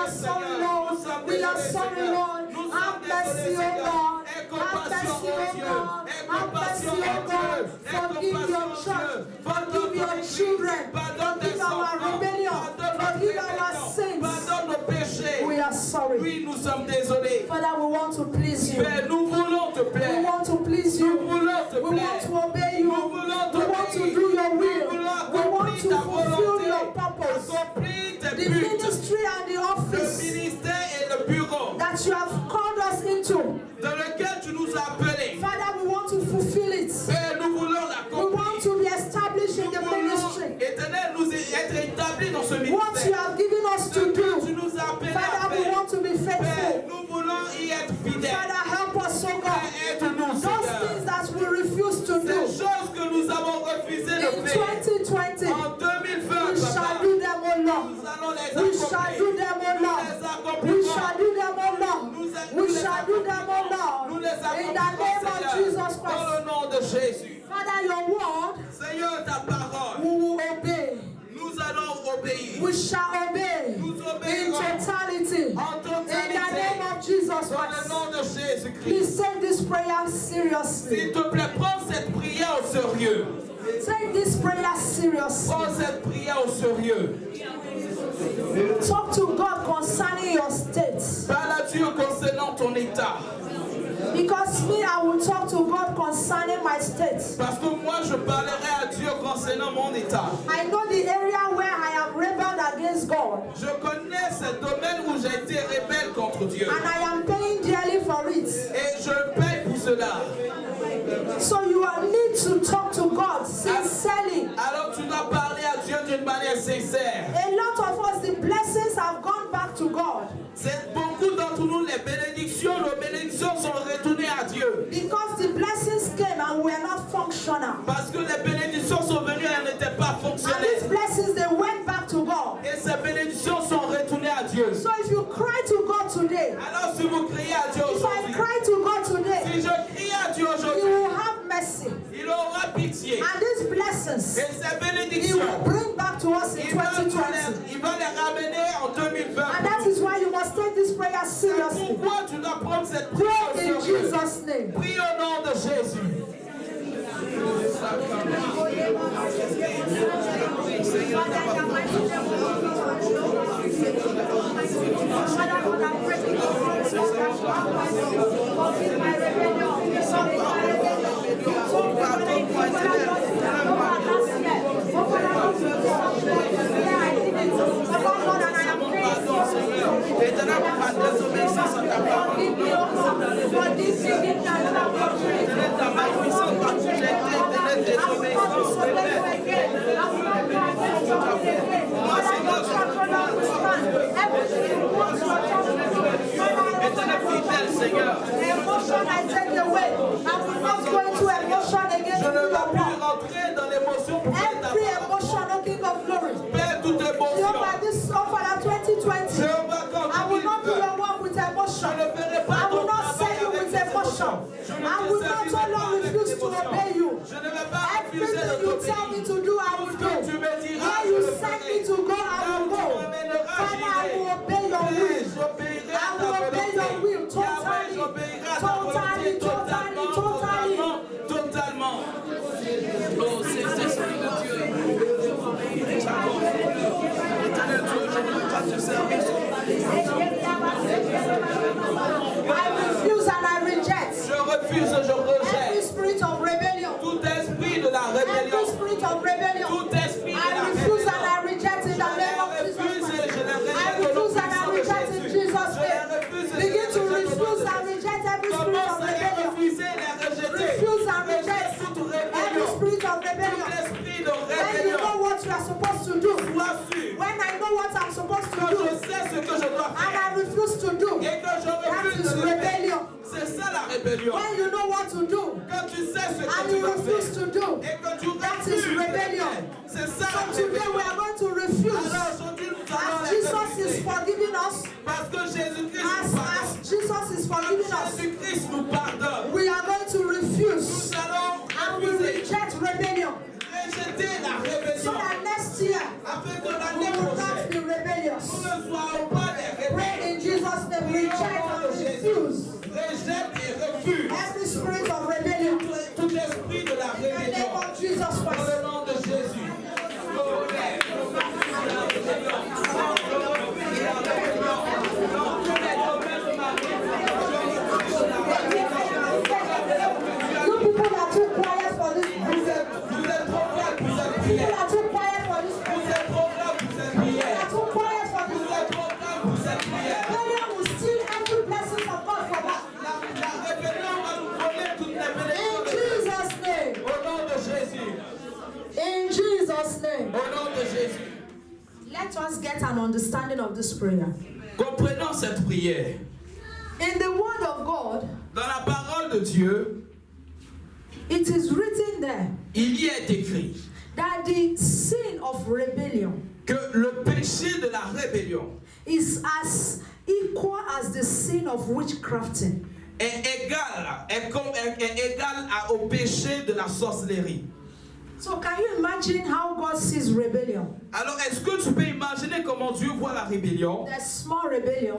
Speaker 2: are sorry, Lord. We are sorry, Lord. Have mercy, O God. Have mercy, O God. Have mercy, O God. Forgive your church. Forgive your children. Forgive our rebellion. Forgive our sins.
Speaker 3: Pardonne nos péchés.
Speaker 2: We are sorry.
Speaker 3: Oui, nous sommes désolés.
Speaker 2: Father, we want to please you.
Speaker 3: Père, nous voulons te
Speaker 2: We
Speaker 3: plaire.
Speaker 2: want to please you.
Speaker 3: Nous voulons te
Speaker 2: We want
Speaker 3: plaire.
Speaker 2: to obey you.
Speaker 3: Nous voulons
Speaker 2: We want to
Speaker 3: t'obéir.
Speaker 2: do your will.
Speaker 3: Nous voulons
Speaker 2: We want
Speaker 3: accomplir
Speaker 2: to
Speaker 3: ta
Speaker 2: fulfill
Speaker 3: volonté.
Speaker 2: your purpose.
Speaker 3: Accomplir tes
Speaker 2: The
Speaker 3: buts.
Speaker 2: ministry and the
Speaker 3: Le
Speaker 2: office
Speaker 3: ministère et le bureau
Speaker 2: that you have called us into.
Speaker 3: dans lequel tu nous as appelés.
Speaker 2: Father, we want to fulfill it.
Speaker 3: Père, nous voulons
Speaker 2: We
Speaker 3: l'accomplir.
Speaker 2: want to be established in the ministry.
Speaker 3: Éternel, nous être établis dans ce
Speaker 2: What you
Speaker 3: ministère.
Speaker 2: have given us
Speaker 3: Ce
Speaker 2: to
Speaker 3: que tu
Speaker 2: do.
Speaker 3: nous as appelés à
Speaker 2: Father, we
Speaker 3: faire.
Speaker 2: want to be
Speaker 3: Père,
Speaker 2: faithful.
Speaker 3: nous voulons y être fidèles.
Speaker 2: Father, help us, oh
Speaker 3: Père,
Speaker 2: God.
Speaker 3: aide-nous,
Speaker 2: Those
Speaker 3: Seigneur.
Speaker 2: things that we refuse to
Speaker 3: Ces
Speaker 2: do.
Speaker 3: choses que nous avons refusé de
Speaker 2: In
Speaker 3: faire.
Speaker 2: 2020,
Speaker 3: En 2020,
Speaker 2: we shall
Speaker 3: Papa,
Speaker 2: do them, oh Lord.
Speaker 3: nous allons les
Speaker 2: We shall
Speaker 3: accomplir.
Speaker 2: do them, oh
Speaker 3: Nous
Speaker 2: Lord.
Speaker 3: les
Speaker 2: We
Speaker 3: accomplirons.
Speaker 2: shall do them, oh Lord. We shall do them, oh
Speaker 3: Nous
Speaker 2: Lord.
Speaker 3: les
Speaker 2: In the
Speaker 3: accomplirons,
Speaker 2: name of
Speaker 3: Seigneur.
Speaker 2: Jesus
Speaker 3: Dans
Speaker 2: Christ.
Speaker 3: le nom de Jésus.
Speaker 2: Father, your word,
Speaker 3: Seigneur, ta parole,
Speaker 2: we will obey.
Speaker 3: nous allons obéir.
Speaker 2: We shall obey
Speaker 3: Nous
Speaker 2: in
Speaker 3: obéirons
Speaker 2: totality.
Speaker 3: en
Speaker 2: In the name
Speaker 3: totalité.
Speaker 2: of Jesus
Speaker 3: Dans le
Speaker 2: Christ.
Speaker 3: nom de Jésus-Christ.
Speaker 2: Please take this prayer seriously.
Speaker 3: S'il te plaît, prends cette prière au sérieux.
Speaker 2: Take this prayer seriously.
Speaker 3: Prends cette prière au sérieux.
Speaker 2: Talk to God concerning your state.
Speaker 3: Parle à Dieu concernant ton état.
Speaker 2: Because me, I will talk to God concerning my state.
Speaker 3: Parce que moi, je parlerai à Dieu concernant mon état.
Speaker 2: I know the area where I have rebelled against God.
Speaker 3: Je connais ce domaine où j'ai été rebelle contre Dieu.
Speaker 2: And I am paying dearly for it.
Speaker 3: Et je paye pour cela.
Speaker 2: So you need to talk to God sincerely.
Speaker 3: Alors tu dois parler à Dieu d'une manière sincère.
Speaker 2: A lot of us, the blessings have gone back to God.
Speaker 3: C'est beaucoup d'entre nous, les bénédictions, nos bénédictions sont retournées à Dieu.
Speaker 2: Because the blessings came and we are not functional.
Speaker 3: Parce que les bénédictions sont venues et elles n'étaient pas
Speaker 2: And these
Speaker 3: fonctionnelles.
Speaker 2: blessings, they went back to God.
Speaker 3: Et ces bénédictions sont retournées à Dieu.
Speaker 2: So if you cry to God today,
Speaker 3: Alors si vous criez à Dieu
Speaker 2: if I
Speaker 3: aujourd'hui,
Speaker 2: cry to God today,
Speaker 3: si je crie à Dieu
Speaker 2: He
Speaker 3: aujourd'hui,
Speaker 2: will have mercy.
Speaker 3: il aura pitié.
Speaker 2: And these blessings,
Speaker 3: Et ces
Speaker 2: He
Speaker 3: bénédictions,
Speaker 2: will bring back to us in
Speaker 3: il va
Speaker 2: 2020.
Speaker 3: les ramener en 2020.
Speaker 2: And that is why you must take this prayer seriously.
Speaker 3: Pourquoi tu dois prendre cette prière au
Speaker 2: Pray in
Speaker 3: sérieux?
Speaker 2: Jesus' name.
Speaker 3: Prie au nom de Jésus.
Speaker 2: Emotion I take away. I will not go into emotion again.
Speaker 3: Je ne vais plus rentrer dans l'émotion pour faire ta
Speaker 2: Every
Speaker 3: part.
Speaker 2: emotion, O King of Glory.
Speaker 3: Père, toute émotion.
Speaker 2: Jehovah, this offer at 2020.
Speaker 3: Jéhovah, quand
Speaker 2: I will not do
Speaker 3: 2020,
Speaker 2: your work with emotion.
Speaker 3: je ne ferai pas
Speaker 2: I will
Speaker 3: ton
Speaker 2: not
Speaker 3: travail
Speaker 2: serve you
Speaker 3: avec
Speaker 2: with
Speaker 3: des
Speaker 2: emotion.
Speaker 3: émotions. Je ne
Speaker 2: I
Speaker 3: te
Speaker 2: will not
Speaker 3: servirai
Speaker 2: alone
Speaker 3: pas avec
Speaker 2: refuse
Speaker 3: des
Speaker 2: to
Speaker 3: émotions.
Speaker 2: obey you.
Speaker 3: Je ne vais pas refuser
Speaker 2: Everything
Speaker 3: de
Speaker 2: you tell me
Speaker 3: t'obéir.
Speaker 2: to do, I will
Speaker 3: Tout ce que tu
Speaker 2: do.
Speaker 3: me diras,
Speaker 2: Where
Speaker 3: je
Speaker 2: you
Speaker 3: le
Speaker 2: send
Speaker 3: ferai.
Speaker 2: me to go, I
Speaker 3: Là où
Speaker 2: will
Speaker 3: tu
Speaker 2: go.
Speaker 3: m'emmèneras,
Speaker 2: Father, I will
Speaker 3: j'irai.
Speaker 2: obey your
Speaker 3: Oui,
Speaker 2: will.
Speaker 3: j'obéirai
Speaker 2: I
Speaker 3: à ta
Speaker 2: will obey your
Speaker 3: volonté.
Speaker 2: will
Speaker 3: Yahweh,
Speaker 2: totally.
Speaker 3: j'obéirai à ta volonté
Speaker 2: Totally.
Speaker 3: totalement. Oh, c'est celui de Dieu. Éternel Dieu, je ne veux pas te servir.
Speaker 2: I refuse and I reject
Speaker 3: Je refuse, je
Speaker 2: every
Speaker 3: rejette
Speaker 2: spirit of rebellion.
Speaker 3: tout esprit de la rébellion.
Speaker 2: Every spirit of rebellion.
Speaker 3: Tout esprit de
Speaker 2: I
Speaker 3: la
Speaker 2: refuse and
Speaker 3: rébellion.
Speaker 2: I reject in the name of Jesus Christ. I refuse and I reject in Jesus' name. Begin to refuse and reject every spirit of
Speaker 3: Commence à les
Speaker 2: rebellion.
Speaker 3: refuser, les rejeter.
Speaker 2: Refuse and reject
Speaker 3: Toute
Speaker 2: every
Speaker 3: rébellion.
Speaker 2: spirit of
Speaker 3: Tout
Speaker 2: rebellion.
Speaker 3: esprit de
Speaker 2: When you
Speaker 3: rébellion.
Speaker 2: know what you are supposed to do.
Speaker 3: Sois sûr.
Speaker 2: When I know what I'm supposed to
Speaker 3: Quand
Speaker 2: do.
Speaker 3: je sais ce que je dois
Speaker 2: And
Speaker 3: faire
Speaker 2: I refuse to do.
Speaker 3: et que je
Speaker 2: That
Speaker 3: refuse
Speaker 2: is
Speaker 3: de le faire,
Speaker 2: rebellion.
Speaker 3: c'est ça la rébellion.
Speaker 2: When you know what to do.
Speaker 3: Quand tu sais ce que
Speaker 2: And
Speaker 3: tu
Speaker 2: you
Speaker 3: dois
Speaker 2: refuse
Speaker 3: faire
Speaker 2: to do.
Speaker 3: et que tu
Speaker 2: That
Speaker 3: refuses
Speaker 2: is
Speaker 3: de le
Speaker 2: rebellion.
Speaker 3: faire, c'est ça
Speaker 2: So
Speaker 3: la
Speaker 2: today we
Speaker 3: rébellion.
Speaker 2: are going to refuse.
Speaker 3: Alors aujourd'hui nous allons
Speaker 2: As
Speaker 3: les
Speaker 2: Jesus is
Speaker 3: refuser
Speaker 2: forgiving us.
Speaker 3: parce que Jésus-Christ
Speaker 2: As
Speaker 3: nous pardonne.
Speaker 2: Jesus is forgiving us.
Speaker 3: Jésus-Christ nous pardonne.
Speaker 2: We are going to refuse.
Speaker 3: Nous allons
Speaker 2: And we
Speaker 3: refuser,
Speaker 2: reject rebellion.
Speaker 3: rejeter la
Speaker 2: So
Speaker 3: rébellion
Speaker 2: that next year
Speaker 3: afin que
Speaker 2: we
Speaker 3: l'année
Speaker 2: will not
Speaker 3: prochaine
Speaker 2: be rebellious.
Speaker 3: nous ne soyons pas des
Speaker 2: Pray
Speaker 3: rejette et refuse
Speaker 2: every spirit of rebellion.
Speaker 3: tout esprit de la
Speaker 2: In the name
Speaker 3: rébellion.
Speaker 2: of Jesus
Speaker 3: Dans
Speaker 2: Christ.
Speaker 3: le nom de Jésus.
Speaker 2: You people are too quiet for this.
Speaker 3: Vous êtes trop faibles pour cette
Speaker 2: People
Speaker 3: prière.
Speaker 2: are too quiet for this.
Speaker 3: Vous êtes trop faibles pour cette
Speaker 2: People
Speaker 3: prière.
Speaker 2: are too quiet for
Speaker 3: Vous
Speaker 2: this.
Speaker 3: êtes trop faibles pour cette prière.
Speaker 2: Rebellion will steal every blessing of God from us.
Speaker 3: La rébellion va nous voler toutes les bénédictions
Speaker 2: In
Speaker 3: de Dieu.
Speaker 2: Jesus' name.
Speaker 3: Au nom de Jésus.
Speaker 2: In Jesus' name.
Speaker 3: Au nom de Jésus.
Speaker 2: Let us get an understanding of this prayer.
Speaker 3: Comprenons cette prière.
Speaker 2: In the word of God,
Speaker 3: Dans la parole de Dieu,
Speaker 2: it is written there
Speaker 3: il y est écrit
Speaker 2: that the sin of rebellion
Speaker 3: que le péché de la rébellion
Speaker 2: is as equal as the sin of witchcrafting.
Speaker 3: est égal au péché de la sorcellerie.
Speaker 2: So can you imagine how God sees rebellion?
Speaker 3: Alors, est-ce que tu peux imaginer comment Dieu voit la rébellion?
Speaker 2: There's small rebellion.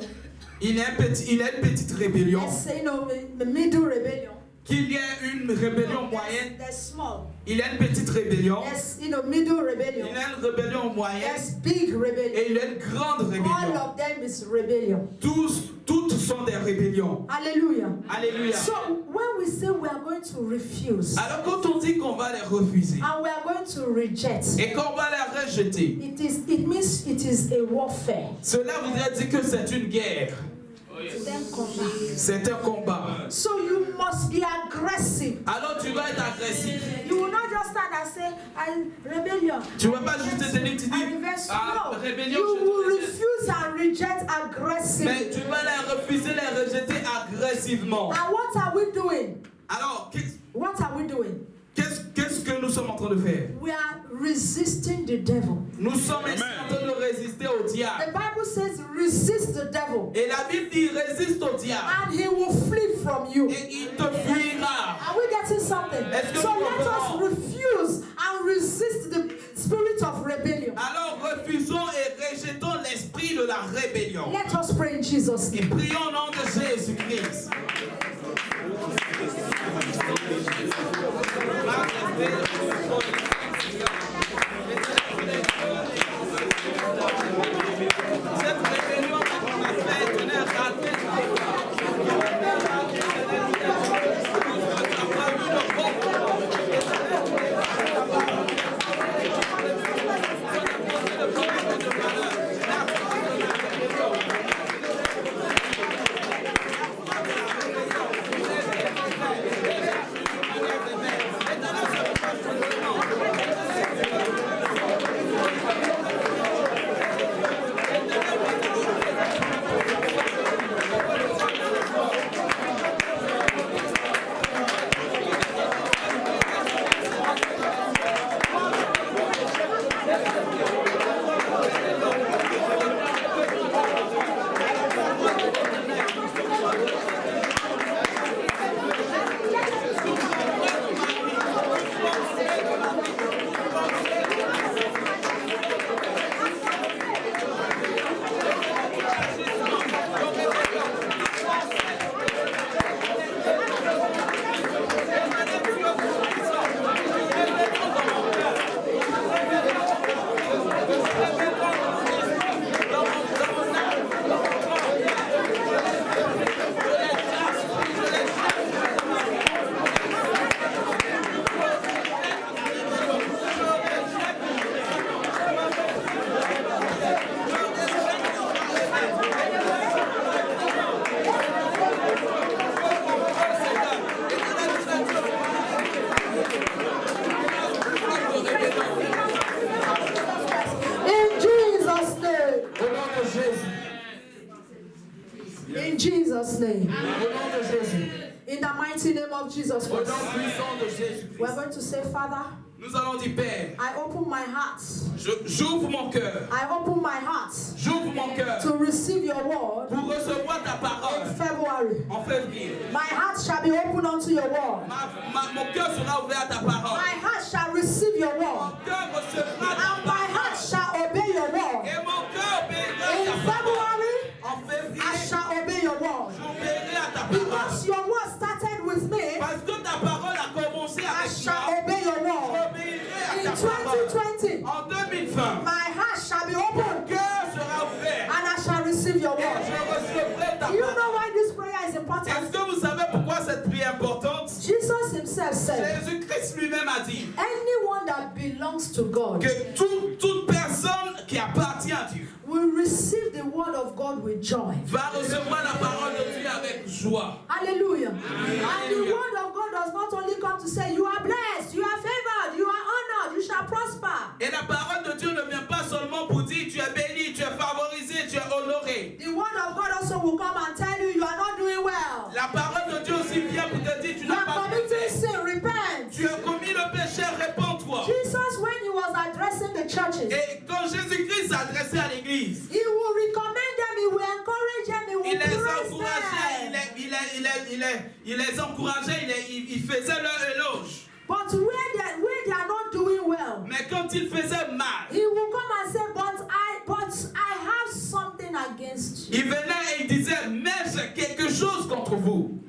Speaker 3: Il a une petite rébellion.
Speaker 2: Let's say, the middle rebellion.
Speaker 3: Qu'il y ait une rébellion moyenne.
Speaker 2: There's small.
Speaker 3: Il y a une petite rébellion.
Speaker 2: There's middle rebellion.
Speaker 3: Il y a une rébellion moyenne.
Speaker 2: There's big rebellion.
Speaker 3: Et il y a une grande
Speaker 2: All
Speaker 3: rébellion.
Speaker 2: of them is rebellion.
Speaker 3: Toutes sont des rébellions.
Speaker 2: Hallelujah.
Speaker 3: Alléluia.
Speaker 2: So when we say we are going to refuse
Speaker 3: Alors quand on dit qu'on va les refuser
Speaker 2: and we are going to reject,
Speaker 3: et qu'on va les rejeter,
Speaker 2: it means it is a warfare.
Speaker 3: cela voudrait dire que c'est une guerre. C'est un combat.
Speaker 2: So you must be aggressive.
Speaker 3: Alors tu vas être agressif.
Speaker 2: You will not just stand and say, rebellion.
Speaker 3: Tu ne vas pas juste te tenir, tu dis,
Speaker 2: No,
Speaker 3: rébellion,
Speaker 2: you
Speaker 3: je te
Speaker 2: will
Speaker 3: rejette.
Speaker 2: refuse and reject
Speaker 3: Mais
Speaker 2: aggressively.
Speaker 3: tu vas les refuser, les rejeter agressivement.
Speaker 2: And what are we doing?
Speaker 3: Alors,
Speaker 2: What are we doing?
Speaker 3: qu'est-ce que nous sommes en train de faire?
Speaker 2: We are resisting the devil.
Speaker 3: Nous sommes ici en train de résister au
Speaker 2: The
Speaker 3: diable.
Speaker 2: Bible says, resist the devil,
Speaker 3: Et la Bible dit, résiste au diable.
Speaker 2: and he will flee from you.
Speaker 3: Et il te fuira.
Speaker 2: Are we getting something?
Speaker 3: Est-ce que
Speaker 2: So
Speaker 3: nous
Speaker 2: let us
Speaker 3: comprenons?
Speaker 2: refuse and resist the spirit of rebellion.
Speaker 3: Alors refusons et rejetons l'esprit de la rébellion.
Speaker 2: Let us pray in Jesus'
Speaker 3: Et
Speaker 2: name.
Speaker 3: prions au nom de Jésus-Christ. Cette rébellion qu'on a faite, on est raté.
Speaker 2: In Jesus' name.
Speaker 3: Au nom de Jésus.
Speaker 2: In Jesus' name.
Speaker 3: Au nom de Jésus.
Speaker 2: In the mighty name of Jesus
Speaker 3: Au nom
Speaker 2: Christ.
Speaker 3: puissant de Jésus-Christ.
Speaker 2: We're going to say, Father,
Speaker 3: Nous allons dire, Père,
Speaker 2: I open my heart.
Speaker 3: j'ouvre mon cœur.
Speaker 2: I open my heart
Speaker 3: J'ouvre mon cœur
Speaker 2: to receive your word
Speaker 3: pour recevoir ta
Speaker 2: in
Speaker 3: parole
Speaker 2: February.
Speaker 3: en février.
Speaker 2: My heart shall be open unto your word.
Speaker 3: Mon cœur sera ouvert à ta parole.
Speaker 2: My heart shall receive your word.
Speaker 3: Mon cœur recevra ta
Speaker 2: And my heart
Speaker 3: parole.
Speaker 2: shall obey your word.
Speaker 3: Et mon cœur obéira
Speaker 2: In
Speaker 3: à ta parole.
Speaker 2: February,
Speaker 3: En
Speaker 2: I
Speaker 3: février,
Speaker 2: shall obey your word.
Speaker 3: j'obéirai à ta
Speaker 2: Because
Speaker 3: parole.
Speaker 2: your receive your
Speaker 3: Et
Speaker 2: word.
Speaker 3: je recevrai ta
Speaker 2: Do you
Speaker 3: parole.
Speaker 2: know why this prayer is
Speaker 3: Est-ce
Speaker 2: important?
Speaker 3: que vous savez pourquoi cette prière est importante?
Speaker 2: Jesus himself said,
Speaker 3: Jésus-Christ lui-même a dit
Speaker 2: anyone that belongs to God
Speaker 3: que toute personne qui appartient à Dieu
Speaker 2: will receive the word of God with joy.
Speaker 3: va recevoir la parole de Dieu avec joie.
Speaker 2: Hallelujah. And the word of God does not only come to say, you are blessed, you are favored, you are honored, you shall prosper.
Speaker 3: Et la parole de Dieu ne vient pas seulement pour dire tu es béni, tu es favorisé, tu es honoré.
Speaker 2: The word of God also will come and tell you, you are not doing well.
Speaker 3: La parole de Dieu aussi vient pour te dire tu
Speaker 2: You
Speaker 3: n'as
Speaker 2: are
Speaker 3: pas
Speaker 2: committing
Speaker 3: fait.
Speaker 2: sin, repent.
Speaker 3: Tu as commis le péché, réponds-toi.
Speaker 2: Jesus, when he was addressing the churches,
Speaker 3: Et quand Jésus-Christ s'adressait à l'église,
Speaker 2: he will recommend them, he will encourage them, he will
Speaker 3: il les
Speaker 2: praise
Speaker 3: encourageait,
Speaker 2: them.
Speaker 3: il les encourageait, il faisait leur éloge.
Speaker 2: But where they are not doing well,
Speaker 3: Mais quand il faisait mal,
Speaker 2: he will come and say, but I have something against you.
Speaker 3: il venait et il disait, mais j'ai quelque chose contre vous.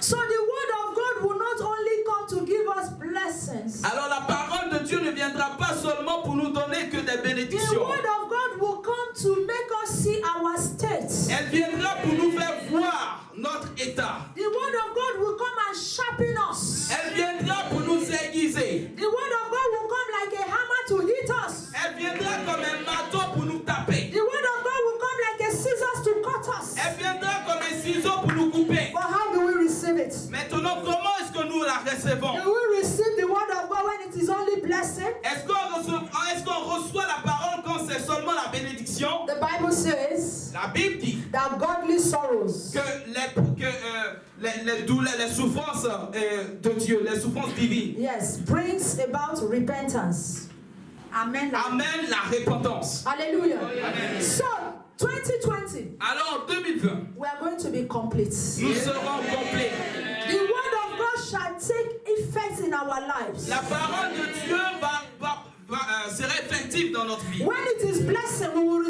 Speaker 2: So the word of God will not only come to give us blessings.
Speaker 3: Alors la parole de Dieu ne viendra pas seulement pour nous donner que des
Speaker 2: The
Speaker 3: bénédictions.
Speaker 2: word of God will come to make us see our state.
Speaker 3: Elle viendra pour nous faire voir notre état.
Speaker 2: The word of God will come and sharpen us.
Speaker 3: Elle viendra pour nous aiguiser.
Speaker 2: The word of God will come like a hammer to hit us.
Speaker 3: Elle viendra comme un marteau pour nous taper.
Speaker 2: The word of God will come like a scissors to cut us.
Speaker 3: Elle viendra comme un ciseau pour nous couper.
Speaker 2: But how do we receive it?
Speaker 3: Maintenant, comment est-ce que nous la recevons?
Speaker 2: Do we receive the word of God when it is only blessing?
Speaker 3: Est-ce qu'on reçoit la parole quand c'est seulement la bénédiction?
Speaker 2: The Bible says
Speaker 3: La Bible dit
Speaker 2: that godly sorrows
Speaker 3: que les douleurs, les souffrances de Dieu, les souffrances divines,
Speaker 2: yes, brings about repentance. Amen.
Speaker 3: amènent la repentance.
Speaker 2: Hallelujah. So, 2020,
Speaker 3: Alors en 2020,
Speaker 2: we are going to be complete.
Speaker 3: nous serons complets.
Speaker 2: The word of God shall take effect in our lives.
Speaker 3: La parole de Dieu sera effective dans notre vie.
Speaker 2: When it is blessing, we will